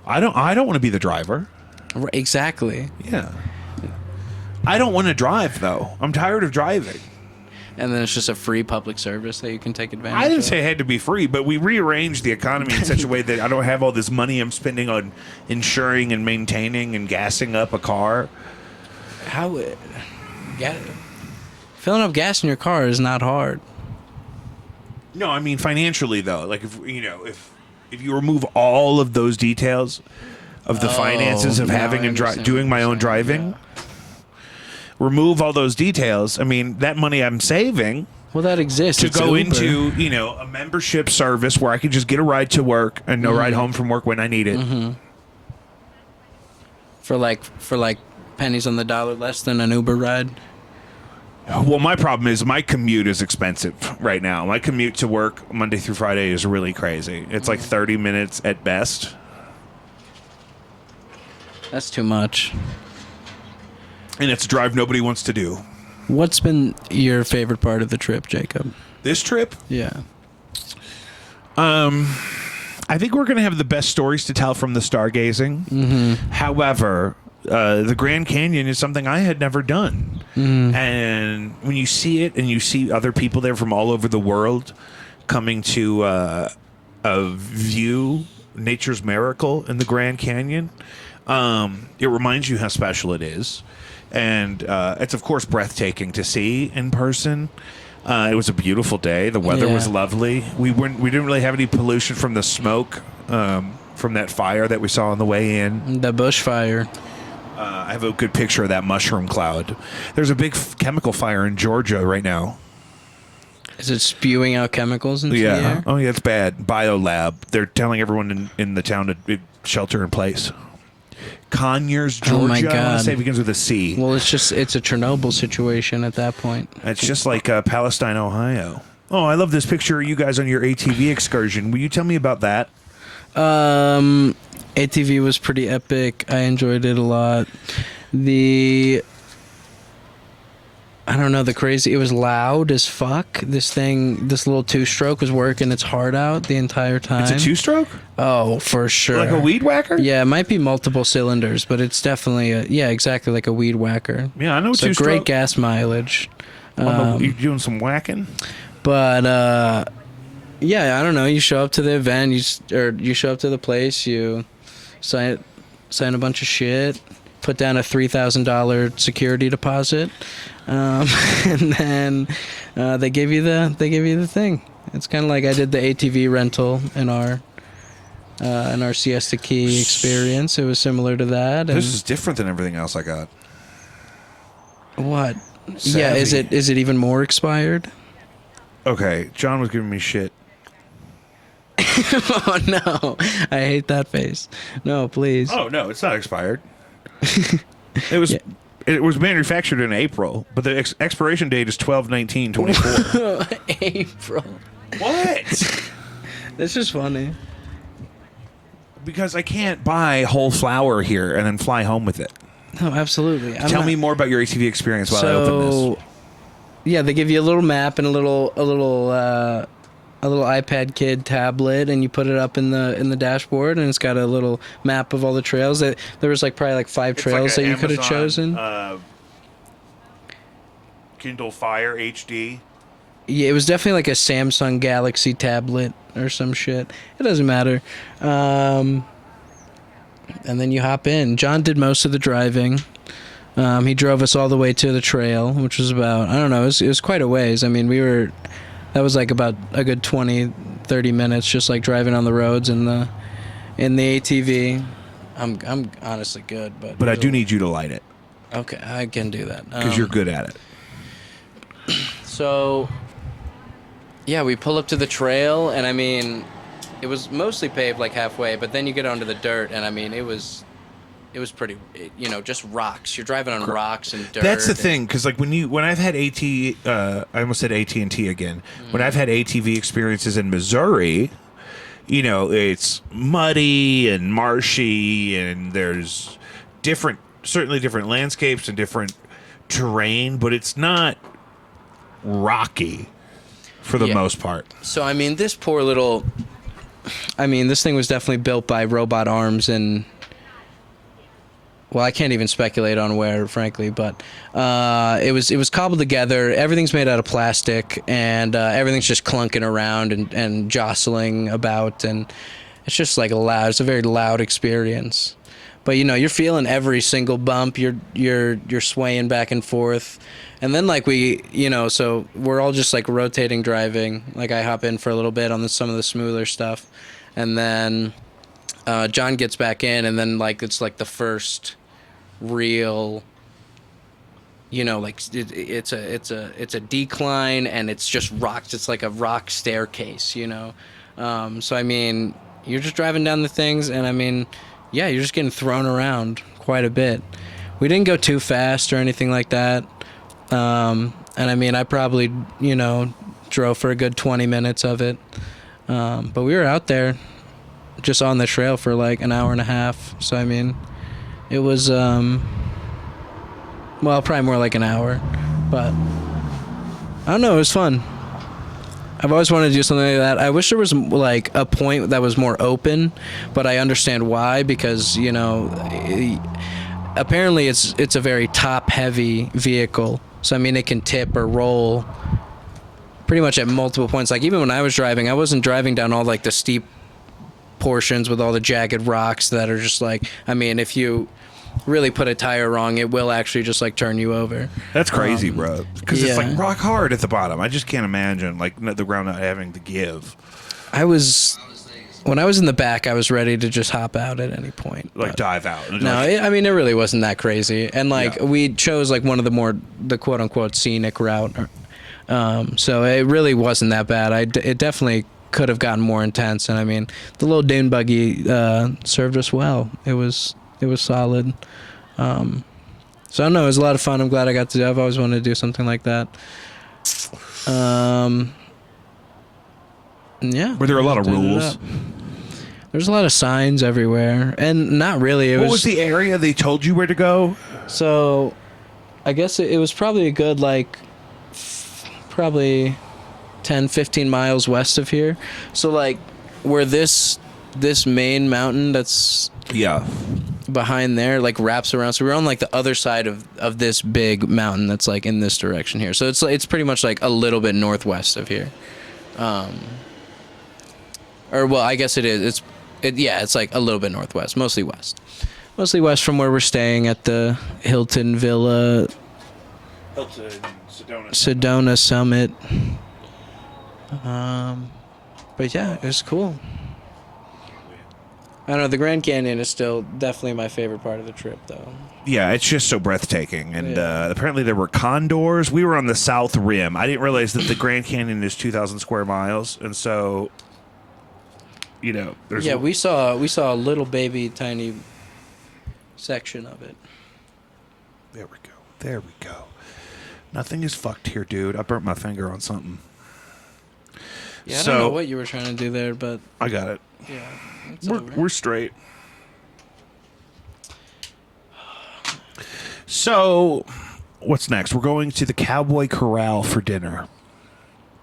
I don't want to be the driver. Exactly. Yeah. I don't want to drive though. I'm tired of driving. And then it's just a free public service that you can take advantage of. I didn't say it had to be free, but we rearranged the economy in such a way that I don't have all this money I'm spending on insuring and maintaining and gassing up a car. How filling up gas in your car is not hard. No, I mean financially though. Like if you remove all of those details of the finances of now having I and understand doing what my you're own saying, driving, remove all those details. I mean, that money I'm saving Well, that exists. to It's go Uber. into a membership service where I can just get a ride to work and no ride home from work when I need it. for like pennies on the dollar less than an Uber ride. Well, my problem is my commute is expensive right now. My commute to work Monday through Friday is really crazy. It's like 30 minutes at best. That's too much. And it's a drive nobody wants to do. What's been your favorite part of the trip, Jacob? This trip, Yeah. I think we're going to have the best stories to tell from the stargazing. However, the Grand Canyon is something I had never done. And when you see it and you see other people there from all over the world coming to view nature's miracle in the Grand Canyon, it reminds you how special it is. And it's, of course, breathtaking to see in person. It was a beautiful day. The weather was Yeah. lovely. We didn't really have any pollution from the smoke from that fire that we saw on the way in. The bushfire. I have a good picture of that mushroom cloud. There's a big chemical fire in Georgia right now. Is it spewing out chemicals into the air? Oh, yeah, it's bad. Biolab. They're telling everyone in the town to shelter in place. Conyers, Georgia. Oh my I want God. to say it begins with a C. Well, it's a Chernobyl situation at that point. It's just like Palestine, Ohio. Oh, I love this picture of you guys on your ATV excursion. Will you tell me about that? ATV was pretty epic. I enjoyed it a lot. I don't know, it was loud as fuck. This little two-stroke was working its heart out the entire time. It's a two-stroke? Oh, for sure. Like a weed whacker? Yeah, it might be multiple cylinders, but it's definitely exactly like a weed whacker. Yeah, I know So two-stroke. great gas mileage. You doing some whacking? But yeah, I don't know. You show up to the event, you show up to the place, you sign a bunch of shit, put down a $3,000 security deposit, and then they give you the thing. It's kind of like I did the ATV rental in our Siesta Key experience. It was similar to that. And This is different than everything else I got. what? Yeah, is it even more expired? Okay, John was giving me shit. Oh no, I hate that face. No, please. Oh no, it's not expired. It was manufactured in April, but the expiration date is 12/19/24. April. What? This is funny. Because I can't buy whole flour here and then fly home with it. No, absolutely. Tell me more about your ATV experience while I open this. Yeah, they give you a little map and a little iPad Kid tablet, and you put it up in the dashboard, and it's got a little map of all the trails. There was probably 5 trails that you could have chosen. Kindle Fire HD. Yeah, it was definitely like a Samsung Galaxy tablet or some shit. It doesn't matter. And then you hop in. John did most of the driving. He drove us all the way to the trail, which was about, I don't know, it was quite a ways. I mean, that was about a good 20, 30 minutes just driving on the roads in the ATV. I'm honestly good, but I do need you to light it okay, I can do that. because you're good at it. So, yeah, we pull up to the trail, and I mean, it was mostly paved halfway, but then you get onto the dirt, and I mean, it was pretty, just rocks. You're driving on rocks and dirt. That's the thing, because when I've had I almost said AT&T again. When I've had ATV experiences in Missouri, it's muddy and marshy, and there's certainly different landscapes and different terrain, but it's not rocky for the most part. So, I mean, this thing was definitely built by robot arms and, well, I can't even speculate on where, frankly, but it was cobbled together. Everything's made out of plastic, and everything's just clunking around and jostling about, and it's just loud. It's a very loud experience. But you're feeling every single bump. You're swaying back and forth, and then so we're all just rotating driving. I hop in for a little bit on some of the smoother stuff, and then John gets back in, and then it's the first real, it's a decline, and it's just rocks. It's like a rock staircase, so I mean, you're just driving down the things, and I mean, yeah, you're just getting thrown around quite a bit. We didn't go too fast or anything like that, and I mean, I probably drove for a good 20 minutes of it, but we were out there just on the trail for an hour and a half. So I mean, it was probably more like an hour, but I don't know, it was fun. I've always wanted to do something like that. I wish there was a point that was more open, but I understand why, because apparently it's a very top heavy vehicle. So I mean, it can tip or roll pretty much at multiple points. Even when I was driving, I wasn't driving down all the steep portions with all the jagged rocks that are just I mean, if you really put a tire wrong, it will actually just turn you over. That's crazy, bro. Because yeah. it's rock hard at the bottom. I just can't imagine the ground not having to give. When I was in the back, I was ready to just hop out at any point. Dive out. No, I mean, it really wasn't that crazy. And we chose one of the quote unquote scenic route. So it really wasn't that bad. It definitely could have gotten more intense. And I mean, the little dune buggy served us well. It was It was solid. So I don't know, it was a lot of fun. I'm glad I got to do it. I've always wanted to do something like that. Yeah. Were there a lot of did it rules? up. There's a lot of signs everywhere, and not really. What was the area they told you where to go? So, I guess it was probably a good, like, probably 10, 15 miles west of here. So, like, where this main mountain that's Yeah. behind there, like, wraps around. So, we're on, like, the other side of this big mountain that's, like, in this direction here. So, it's pretty much, like, a little bit northwest of here. Or, well, I guess it is. It's, like, a little bit northwest. Mostly west. Mostly west from where we're staying at the Hilton Villa Sedona Summit. But yeah, it was cool. I don't know, the Grand Canyon is still definitely my favorite part of the trip, though. Yeah, it's just so breathtaking. And Yeah. apparently there were condors. We were on the south rim. I didn't realize that the Grand Canyon is 2,000 square miles. And so, you know, there's... Yeah, we saw a little baby tiny section of it. There we go. There we go. Nothing is fucked here, dude. I burnt my finger on something. Yeah, I don't know what you were trying to do there, but I got it. yeah, it's We're, over. we're straight. So, what's next? We're going to the Cowboy Corral for dinner.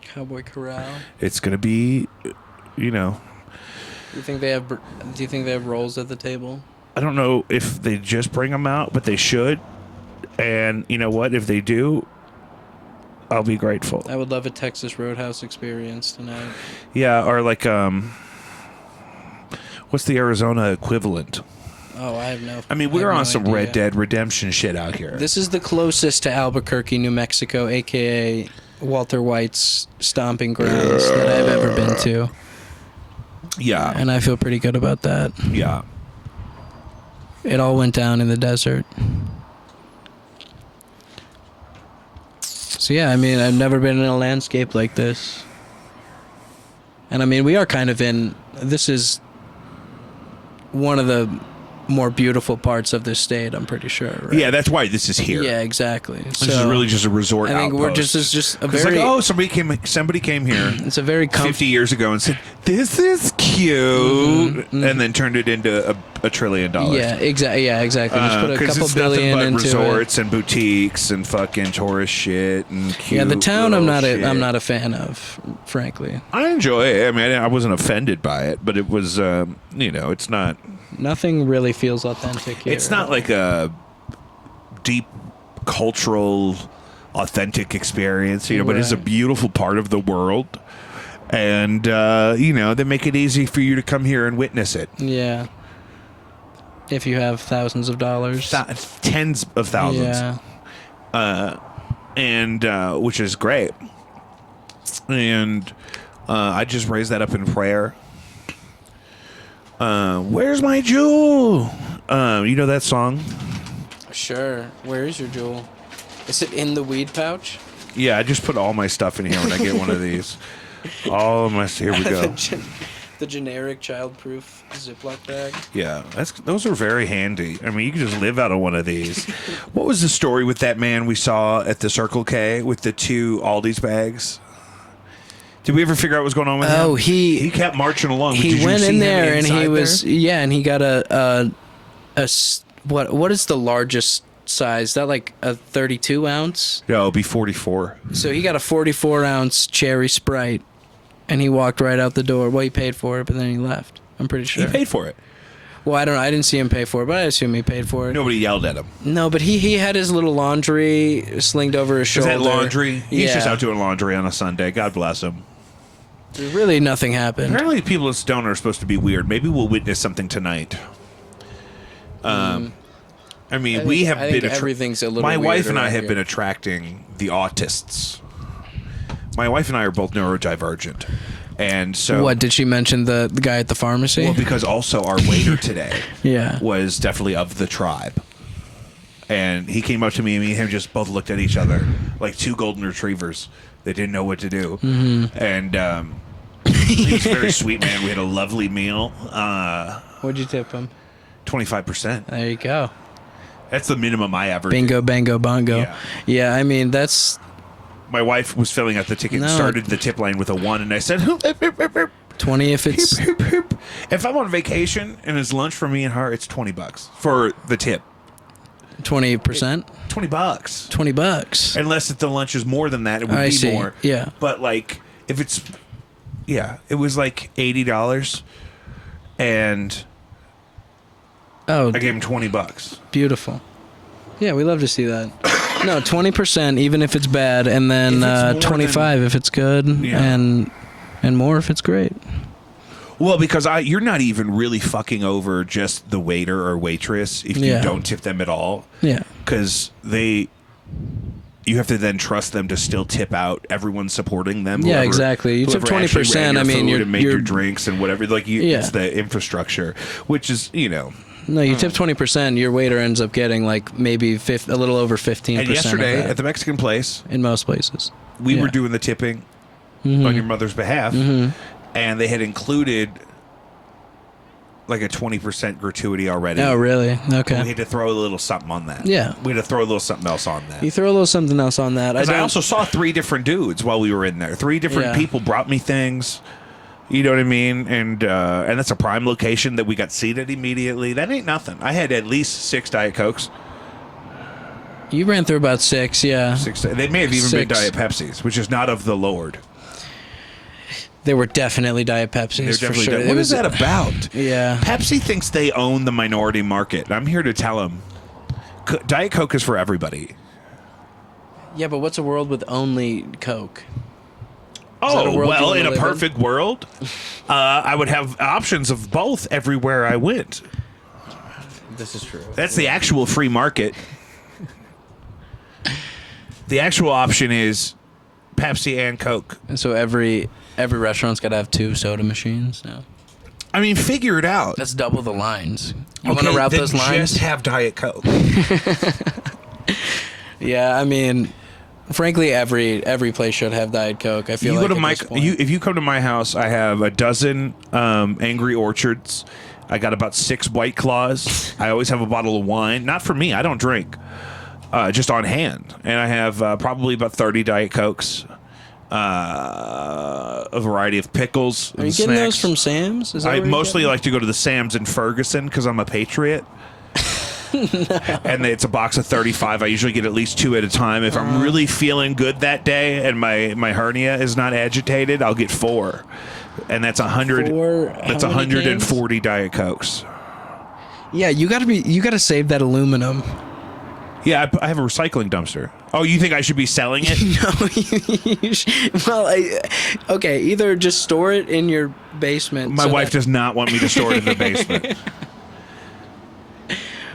Cowboy Corral. It's going to be, you know, Do you think they have rolls at the table? I don't know if they just bring them out, but they should. And you know what? If they do, I'll be grateful. I would love a Texas Roadhouse experience tonight. Yeah, or like, what's the Arizona equivalent? Oh, I have no. I mean, I we're have on no some idea. Red Dead Redemption shit out here. This is the closest to Albuquerque, New Mexico, aka Walter White's stomping grounds that I've ever been to, Yeah, and I feel pretty good about that. yeah. It all went down in the desert. So yeah, I mean, I've never been in a landscape like this. And I mean, we are kind of in, this is one of the more beautiful parts of this state, I'm pretty sure, right? Yeah, that's why this is here. Yeah, exactly. This is really just a resort I think we're outpost. just a 'Cause very, like, oh, somebody came here it's a very 50 years ago and said, this is cute, and then turned it into $1 trillion. Yeah, exactly. Yeah, exactly. Just put a 'cause couple it's billion nothing but into resorts and boutiques and fucking tourist shit and it. cute Yeah, the town I'm little not shit. I'm not a fan of, frankly. I enjoy it. I mean, I wasn't offended by it, but it was, you know, it's not. Nothing really feels authentic here. It's not like a deep cultural, authentic experience, you know, but it's a Right. beautiful part of the world. And, you know, they make it easy for you to come here and witness it. Yeah. If you have thousands of dollars. Tens of thousands. Yeah. And, which is great. And I just raised that up in prayer. Where's my jewel? You know that song? Sure. Where is your jewel? Is it in the weed pouch? Yeah, I just put all my stuff in here when I get one of these. All of my, here we go. The generic childproof Ziploc bag. Yeah, those are very handy. I mean, you can just live out of one of these. What was the story with that man we saw at the Circle K with the 2 Aldi's bags? Did we ever figure out what was going on with him? Oh, He kept marching along. Did he you went see in him there and he inside was there? and he got what is the largest size? Is that like a 32 ounce? No, it'll be 44. So he got a 44 ounce cherry Sprite, and he walked right out the door. Well, he paid for it, but then he left. I'm pretty sure. He paid for it. Well, I don't know. I didn't see him pay for it, but I assume he paid for it. Nobody yelled at him. No, but he had his little laundry slinged over his Is shoulder. that laundry? He's Yeah. just out doing laundry on a Sunday. God bless him. Really, nothing happened. Apparently, people in Sedona are supposed to be weird. Maybe we'll witness something tonight. I mean, we have I think been. everything's a little. My weird wife and I around have here. been attracting the autists. My wife and I are both neurodivergent, and so What did she mention? The guy at the pharmacy? well, because also our waiter today Yeah. was definitely of the tribe, and he came up to me and me and him just both looked at each other like 2 golden retrievers. They didn't know what to do, and he was a very sweet man. We had a lovely meal. What'd you tip him? 25%. There you go. That's the minimum I ever do. Bingo, bango, bongo. Yeah. Yeah, I mean, that's... My wife was filling out the ticket and No. started the tip line with a 1, and I said, 20 if it's... if I'm on vacation and it's lunch for me and her, it's $20 for the tip. 20%? $20. $20. Unless if the lunch is more than that, it would I be see. more. Yeah. But like, if it's, yeah, it was like $80, and Oh, I gave him $20. beautiful. Yeah, we love to see that. No, 20% even if it's bad, and then If it's more 25 if it's good, Yeah. and more if it's great. Well, because you're not even really fucking over just the waiter or waitress if you Yeah. don't tip them at all. Yeah. Because you have to then trust them to still tip out everyone supporting them. Yeah, whoever- exactly. You tip whoever actually 20%, ran your I mean, food you're- and made you're- your drinks and whatever. Like Yeah. it's the infrastructure, which is No, you tip 20%, your waiter ends up getting like maybe a little over 15%. And yesterday of that at the Mexican place, in most places. we Yeah. were doing the tipping Mm-hmm. on your mother's behalf, and they had included like a 20% gratuity already. Oh, really? We Okay. had to throw a little something on that. Yeah. We had to throw a little something else on that. You throw a little something else on that. Because I don't- also saw 3 different dudes while we were in there. 3 different Yeah. people brought me things. You know what I mean? And that's a prime location that we got seated immediately. That ain't nothing. I had at least 6 Diet Cokes. You ran through about 6, yeah. 6. They may have even been 6. Diet Pepsis, which is not of the Lord. They were definitely Diet Pepsis They're for definitely sure. What is that about? Yeah. Pepsi thinks they own the minority market. I'm here to tell them. Diet Coke is for everybody. Yeah, but what's a world with only Coke? that a Oh, world you well, wanna in a live in? perfect world, I would have options of both everywhere I went. This is true. That's the actual free market. The actual option is Pepsi and Coke. And so every restaurant's got to have 2 soda machines now. I mean, figure it out. That's double the lines. You Okay, want to route then those lines? Just have Diet Coke. Yeah, I mean, frankly, every place should have Diet Coke. I feel You like go to at my this point. if you come to my house, I have a dozen Angry Orchards. I got about 6 White Claws. I always have a bottle of wine. Not for me. I don't drink. Just on hand. And I have probably about 30 Diet Cokes. A variety of pickles. Are you and getting those snacks. from Sam's? Is that I where you're mostly getting like to go to the Sam's in Ferguson because I'm a patriot. And it's a box of 35. I usually get at least 2 at a time. If I'm really feeling good that day and my hernia is not agitated, I'll get 4. And that's 100. For That's how many 140 Diet Cokes. Yeah, you gotta save that aluminum. Yeah, I have a recycling dumpster. Oh, you think I should be selling it? No, okay. Either just store it in your basement. My so wife that- does not want me to store it in the basement.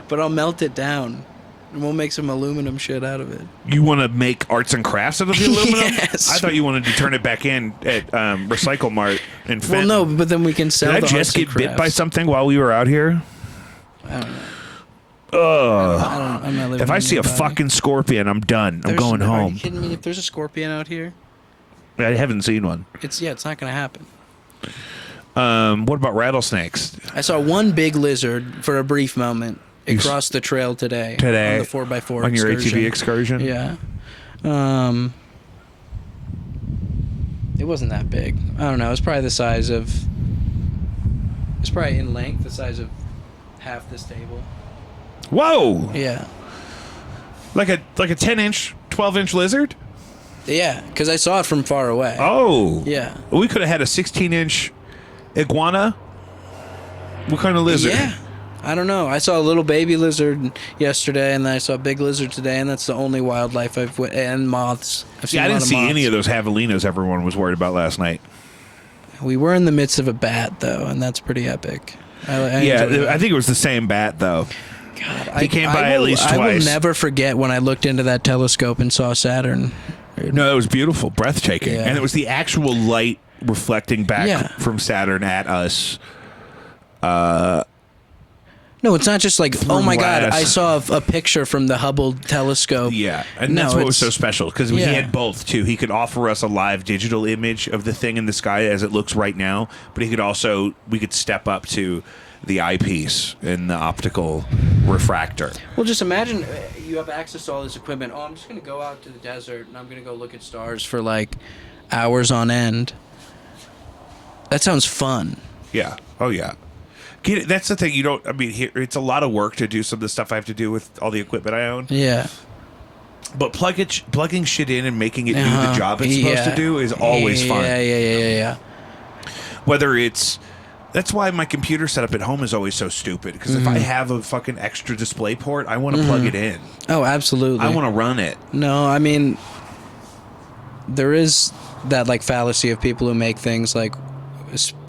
But I'll melt it down, and we'll make some aluminum shit out of it. You want to make arts and crafts out of the aluminum? Yes. I thought you wanted to turn it back in at Recycle Mart in Well, Fenton. no, but then we can sell. Did I the just arts and get bit by crafts. something while we were out here? I don't know. Ugh. I'm not living If I in see your a body. fucking scorpion, I'm done. I'm There's- going Are home. you kidding me? If there's a scorpion out here, I haven't seen one. it's not gonna happen. What about rattlesnakes? I saw one big lizard for a brief moment You s- across the trail today. Today? on the 4x4 On your excursion. ATV excursion? Yeah. It wasn't that big. I don't know. It's probably the size of. It's probably in length the size of half this table. Whoa! Yeah. Like a 10-inch, 12-inch lizard? Yeah, because I saw it from far away. Oh. Yeah. We could have had a 16-inch iguana. What kind of lizard? Yeah. I don't know. I saw a little baby lizard yesterday, and then I saw a big lizard today, and that's the only wildlife and moths. I've seen Yeah, I a lot didn't of see moths. any of those javelinas everyone was worried about last night. We were in the midst of a bat, though, and that's pretty epic. I enjoyed Yeah, that. I think it was the same bat, though. God, He came by at least I will twice. never forget when I looked into that telescope and saw Saturn. No, it was beautiful, breathtaking. Yeah. And it was the actual light reflecting back Yeah. from Saturn at us. No, it's not just like, oh my God, glass. I saw a picture from the Hubble telescope. Yeah, and that's No, what was so it's- special, because he Yeah. had both, too. He could offer us a live digital image of the thing in the sky as it looks right now, but he could also, we could step up to the eyepiece and the optical refractor. Well, just imagine you have access to all this equipment. Oh, I'm just going to go out to the desert and I'm going to go look at stars for like hours on end. That sounds fun. Yeah. Oh, yeah. That's the thing. You don't. I mean, here, it's a lot of work to do some of the stuff I have to do with all the equipment I own. Yeah. But plugging shit in and making it do the job it's supposed to do is always fun. Yeah. Whether it's. That's why my computer setup at home is always so stupid. Because if I have a fucking extra display port, I want to plug it in. Oh, absolutely. I want to run it. No, I mean, there is that like fallacy of people who make things like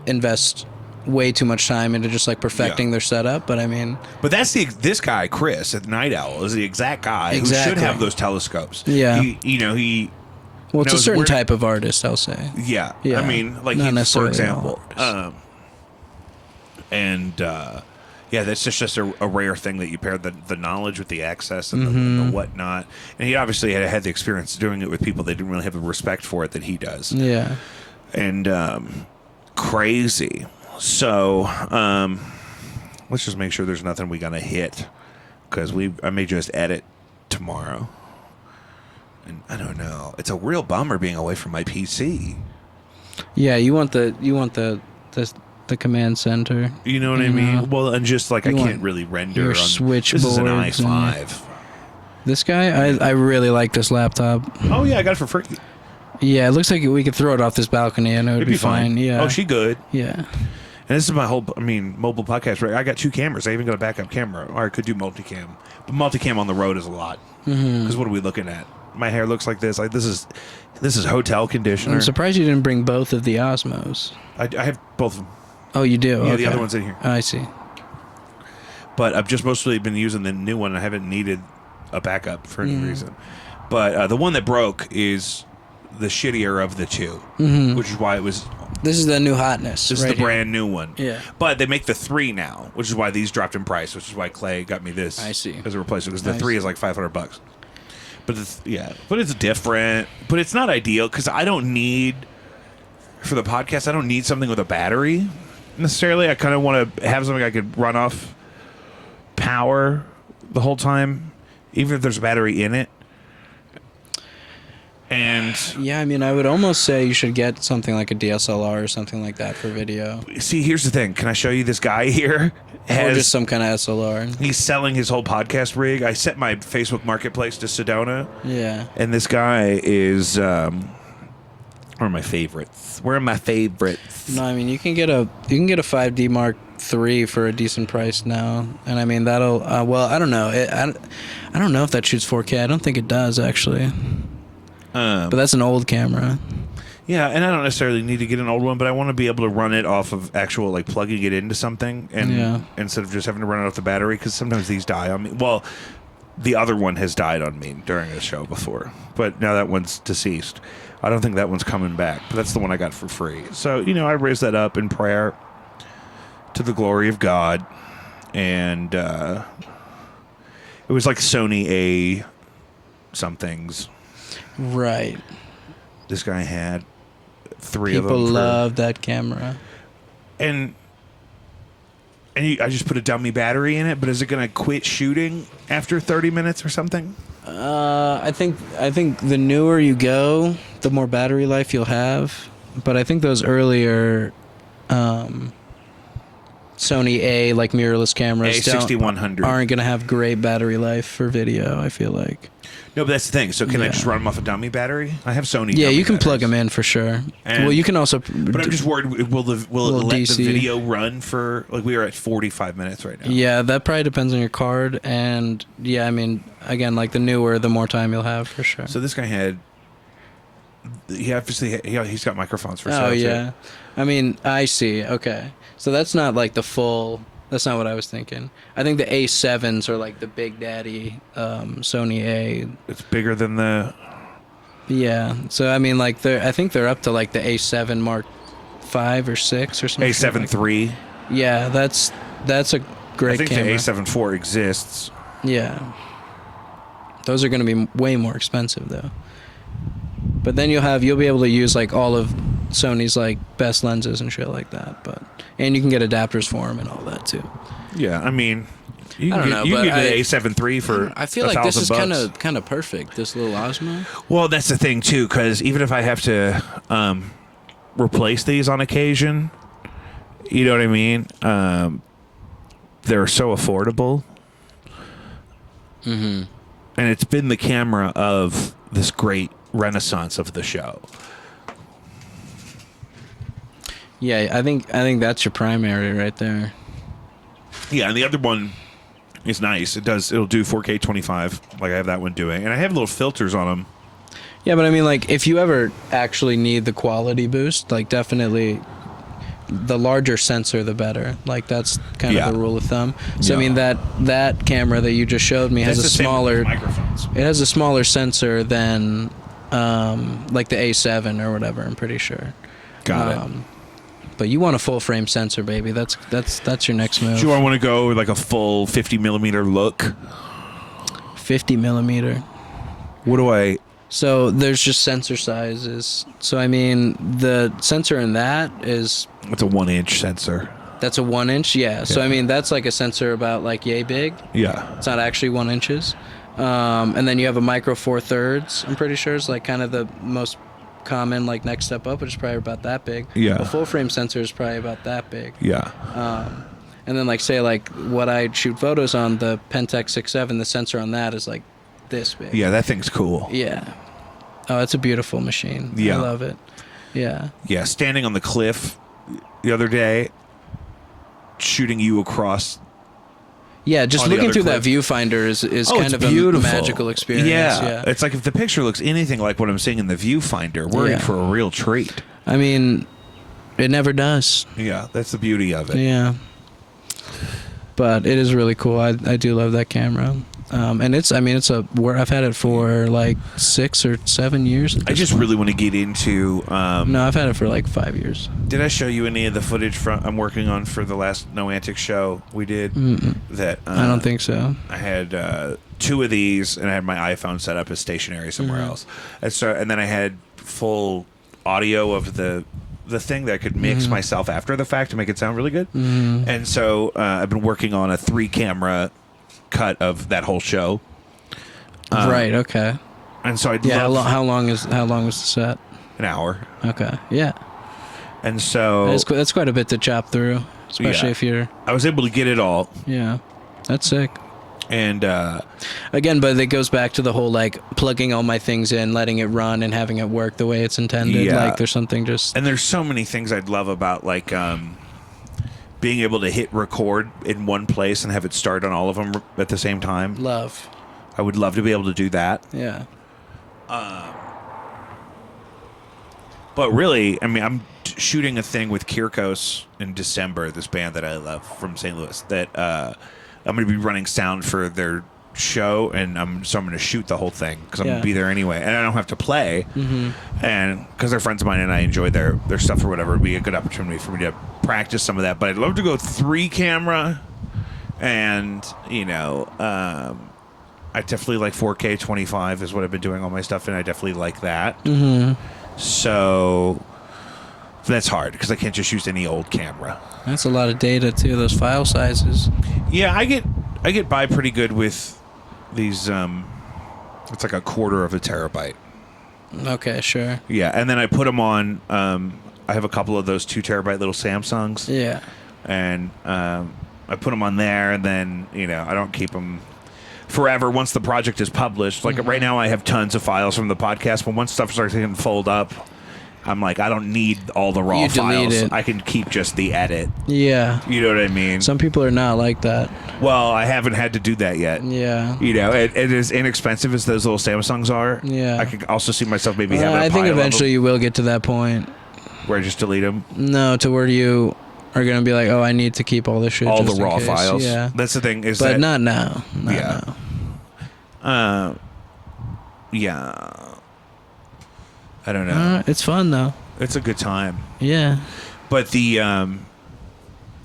invest way too much time into just like perfecting their setup. But I mean, but that's this guy Chris at Night Owl is the exact guy who should have those telescopes. Yeah, he. Well, it's a certain type of artist, I'll say. Yeah. Yeah. I mean, like for example, that's just a rare thing that you pair the knowledge with the access and the whatnot. And he obviously had the experience doing it with people that didn't really have the respect for it that he does. Yeah. And crazy. So let's just make sure there's nothing we gotta hit, because I may just edit tomorrow. And I don't know. It's a real bummer being away from my PC. Yeah, you want the command center. You know what I mean? Well, and just like I can't really render your on switchboard. This is an i5. This guy, I really like this laptop. Oh yeah, I got it for free. Yeah, it looks like we could throw it off this balcony and it would be fine. Yeah. Oh, she good. Yeah. And this is my whole, mobile podcast. Right? I got 2 cameras. I even got a backup camera, or I could do multicam. But multicam on the road is a lot. Because what are we looking at? My hair looks like this. Like this is hotel conditioner. I'm surprised you didn't bring both of the Osmos. I have both of them. Oh, you do? Yeah, okay. the other one's in here. I see. But I've just mostly been using the new one. I haven't needed a backup for any reason. But the one that broke is the shittier of the two, which is why it was. This is the new hotness. This is the brand new one. Yeah. But they make the 3 now, which is why these dropped in price, which is why Clay got me this. I see. As a replacement, because the 3 is like $500. But but it's different. But it's not ideal because I don't need, for the podcast, I don't need something with a battery necessarily. I kind of want to have something I could run off power the whole time, even if there's a battery in it. And yeah, I would almost say you should get something like a DSLR or something like that for video. See, here's the thing. Can I show you this guy here? Or just some kind of SLR. He's selling his whole podcast rig. I set my Facebook Marketplace to Sedona. Yeah. And this guy is one of my favorites. Where are my favorites? No, you can get a 5D Mark III for a decent price now, and that'll. Well, I don't know. I don't know if that shoots 4K. I don't think it does actually. But that's an old camera. Yeah, and I don't necessarily need to get an old one, but I want to be able to run it off of actual, like, plugging it into something, and instead of just having to run it off the battery, because sometimes these die on me. Well, the other one has died on me during a show before, but now that one's deceased. I don't think that one's coming back, but that's the one I got for free. So, I raised that up in prayer to the glory of God, and it was like Sony A somethings. Right. This guy had 3 of them. People love that camera. And I just put a dummy battery in it, but is it going to quit shooting after 30 minutes or something? I think the newer you go, the more battery life you'll have. But I think those earlier Sony A, like mirrorless cameras, A6100 aren't going to have great battery life for video, I feel like. No, but that's the thing. So can I just run them off a dummy battery? I have Sony. Yeah, you can batteries. plug them in for sure. And, well, you can also. But I'm just worried. Will it let DC. the video run for, like, we are at 45 minutes right now? Yeah, that probably depends on your card, and yeah, again, like the newer, the more time you'll have for sure. So this guy had. He obviously he's got microphones for sale. Oh yeah, too. I see. Okay, so that's not like the full. That's not what I was thinking. I think the A7s are like the big daddy Sony A. It's bigger than the. Yeah. So I think they're up to like the A7 Mark 5 or 6 or something. A7 III. Yeah, that's a great camera. I think the A7 IV exists. Yeah. Those are going to be way more expensive though. But then you'll be able to use like all of Sony's like best lenses and shit like that. But and you can get adapters for them and all that too. Yeah, I mean, you I can don't get, know, you can but get an A7 III for I feel like this is $1,000. kind of perfect. This little Osmo. Well, that's the thing too, because even if I have to replace these on occasion, you know what I mean? They're so affordable. Mm-hmm. And it's been the camera of this great renaissance of the show. Yeah, I think that's your primary right there. Yeah, and the other one is nice. It'll do 4K 25, like I have that one doing, and I have little filters on them. Yeah, but I mean, like, if you ever actually need the quality boost, like, definitely the larger sensor, the better. Like, that's kind Yeah. of the rule of thumb. So, Yeah. I mean, that camera that you just showed me has That's a the same with smaller... microphones. It has a smaller sensor than, like, the A7 or whatever, I'm pretty sure. Got it. But you want a full-frame sensor, baby. That's your next move. Do I want to go with like a full 50 millimeter look? 50 millimeter. What do I... So there's just sensor sizes. So I mean, the sensor in that is It's a 1-inch sensor. that's a 1 inch. Yeah. So Yeah. I mean, that's like a sensor about like yay big. Yeah. It's not actually 1 inches. And then you have a micro 4/3. I'm pretty sure is like kind of the most common like next step up, which is probably about that big. Yeah. A full frame sensor is probably about that big. Yeah. And then like say like what I shoot photos on, the Pentax 6.7, the sensor on that is like this big. Yeah, that thing's cool. Yeah. Oh, it's a beautiful machine. Yeah. I love it. Yeah. Yeah, standing on the cliff the other day, shooting you across. Yeah, just On the looking other through that cliff. viewfinder is Oh, kind it's of beautiful. a magical experience. Yeah. It's like if the picture looks anything like what I'm seeing in the viewfinder, we're Yeah. in for a real treat. I mean, it never does. Yeah, that's the beauty of it. Yeah. But it is really cool. I do love that camera. And it's where I've had it for like 6 or 7 years. I just really want to get into. No, I've had it for like 5 years. Did I show you any of the footage I'm working on for the last No Antics show we did? That I don't think so. I had 2 of these, and I had my iPhone set up as stationary somewhere else. And then I had full audio of the thing that I could mix myself after the fact to make it sound really good. And so I've been working on a 3-camera cut of that whole show. Right. Okay. And so I'd Yeah. love How long was the set? an hour. Okay. Yeah. And so That's quite a bit to chop through, especially Yeah. if you're. I was able to get it all. Yeah. That's sick. And Again, but it goes back to the whole like plugging all my things in, letting it run, and having it work the way it's intended. Yeah. Like there's something just. there's so many things I'd love about like being able to hit record in one place and have it start on all of them at the same time. Love. I would love to be able to do that. Yeah. But really, I mean, I'm shooting a thing with Kirkos in December, this band that I love from St. Louis, that I'm going to be running sound for their show, and I'm going to shoot the whole thing because I'm going Yeah. to be there anyway, and I don't have to play, and because they're friends of mine and I enjoy their stuff or whatever, it'd be a good opportunity for me to practice some of that. But I'd love to go 3-camera, and I definitely like 4K 25 is what I've been doing all my stuff, and I definitely like that. So that's hard because I can't just use any old camera. That's a lot of data too. Those file sizes. Yeah, I get by pretty good with these. It's like a quarter of a terabyte. Okay. Sure. Yeah, and then I put them on. I have a couple of those 2 terabyte little Samsungs. Yeah. And I put them on there, and then I don't keep them forever once the project is published. Like right now I have tons of files from the podcast, but once stuff starts to fold up, I'm like, I don't need all the raw You delete files. it. I can keep just the edit. Yeah. You know what I mean? Some people are not like that. Well, I haven't had to do that yet. Yeah. It is inexpensive as those little Samsungs are. Yeah. I could also see myself maybe having a I think pile of eventually them you will get to that point. where I just delete them. No, to where you are gonna be like, oh, I need to keep all this shit. All just the in raw case. files. Yeah. That's the thing. Is But that, not now. Not Yeah. now. Yeah. I don't know. It's fun though. It's a good time. Yeah. But the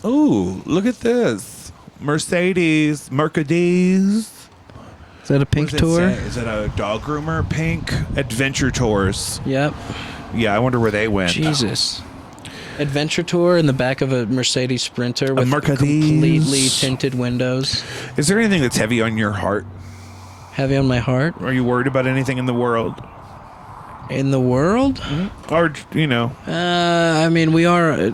ooh, look at this. Mercedes. that a pink What does tour? it say? Is it a dog groomer? Pink Adventure Tours. Yep. Yeah, I wonder where they went. Jesus. Adventure tour in the back of a Mercedes Sprinter with Mercedes. completely tinted windows. Is there anything that's heavy on your heart? Heavy on my heart. Are you worried about anything in the world? In the world? Or, you know, I mean, we are.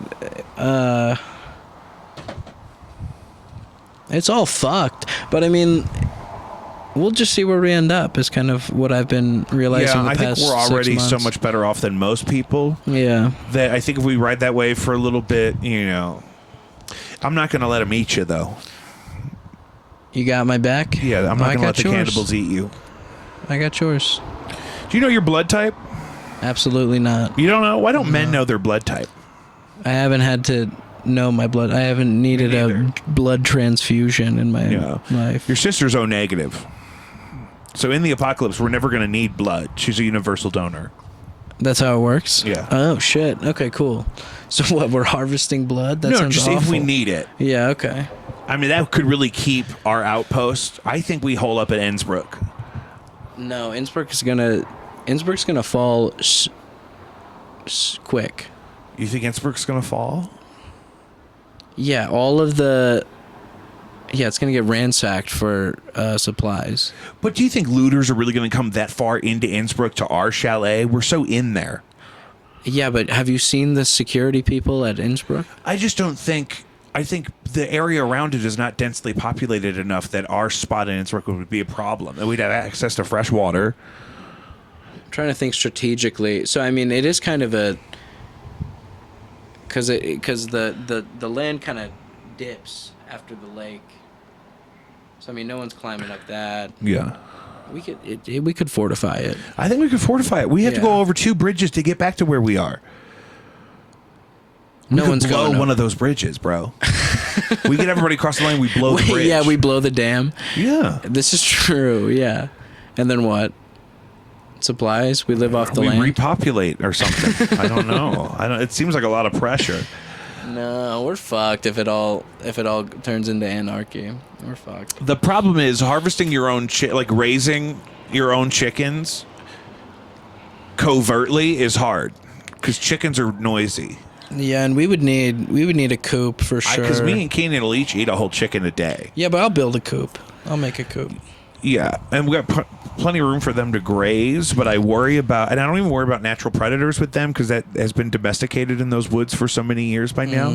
It's all fucked. But I mean, we'll just see where we end up. Is kind of what I've been realizing. yeah, the I think past we're 6 already so months. much better off than most people. Yeah. That I think if we ride that way for a little bit, you know, I'm not going to let them eat you, though. You got my back. Yeah, I'm not I going to let got the yours. cannibals eat you. I got yours. Do you know your blood type? Absolutely not. You don't know? Why don't men know their blood type? I haven't had to know my blood. I haven't needed a neither. blood transfusion in my Yeah. life. Your sister's O negative. So in the apocalypse, we're never going to need blood. She's a universal donor. That's how it works? Yeah. Oh, shit. Okay, cool. So what, we're harvesting blood? That No, sounds just awful. if we need it. Yeah, okay. I mean, that could really keep our outpost. I think we hole up at Innsbruck. No, Innsbruck's gonna fall quick. You think Innsbruck's going to fall? Yeah, all of the... Yeah, it's gonna get ransacked for supplies. But do you think looters are really going to come that far into Innsbruck to our chalet? We're so in there. Yeah, but have you seen the security people at Innsbruck? I just don't think... I think the area around it is not densely populated enough that our spot in Innsbruck would be a problem. And we'd have access to fresh water. I'm trying to think strategically. So, I mean, it is kind of a... Because the land kind of dips after the lake. So, I mean, no one's climbing up that. Yeah. We could fortify it. I think we could fortify it. We have to Yeah. go over 2 bridges to get back to where we are. We No could one's blow going one up. of those bridges, bro. We get everybody across the lane. We blow the bridge. Yeah, we blow the dam. Yeah. This is true, yeah. And then what? Supplies? We live off the We land? repopulate or something. I don't know. It seems like a lot of pressure. No, we're fucked if it all turns into anarchy. We're fucked. The problem is harvesting your own like raising your own chickens covertly is hard because chickens are noisy. Yeah, and we would need a coop for sure. Because me and Keenan will each eat a whole chicken a day. Yeah, but I'll build a coop. I'll make a coop. Yeah, and we got plenty of room for them to graze, but I worry about, and I don't even worry about natural predators with them because that has been domesticated in those woods for so many years by now.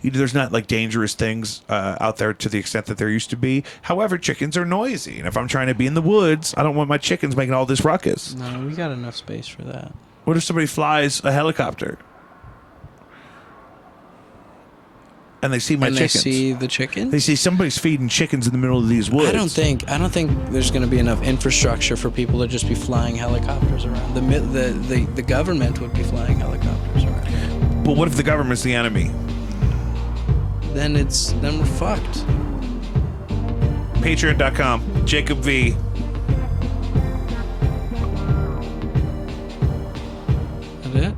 There's not like dangerous things out there to the extent that there used to be. However, chickens are noisy, and if I'm trying to be in the woods, I don't want my chickens making all this ruckus. No, we got enough space for that. What if somebody flies a helicopter and they see my and chickens? they see the chickens? They see somebody's feeding chickens in the middle of these woods. I don't think there's going to be enough infrastructure for people to just be flying helicopters around. The government would be flying helicopters around. But what if the government's the enemy? Then we're fucked. Patreon.com, Jacob V. Is that it?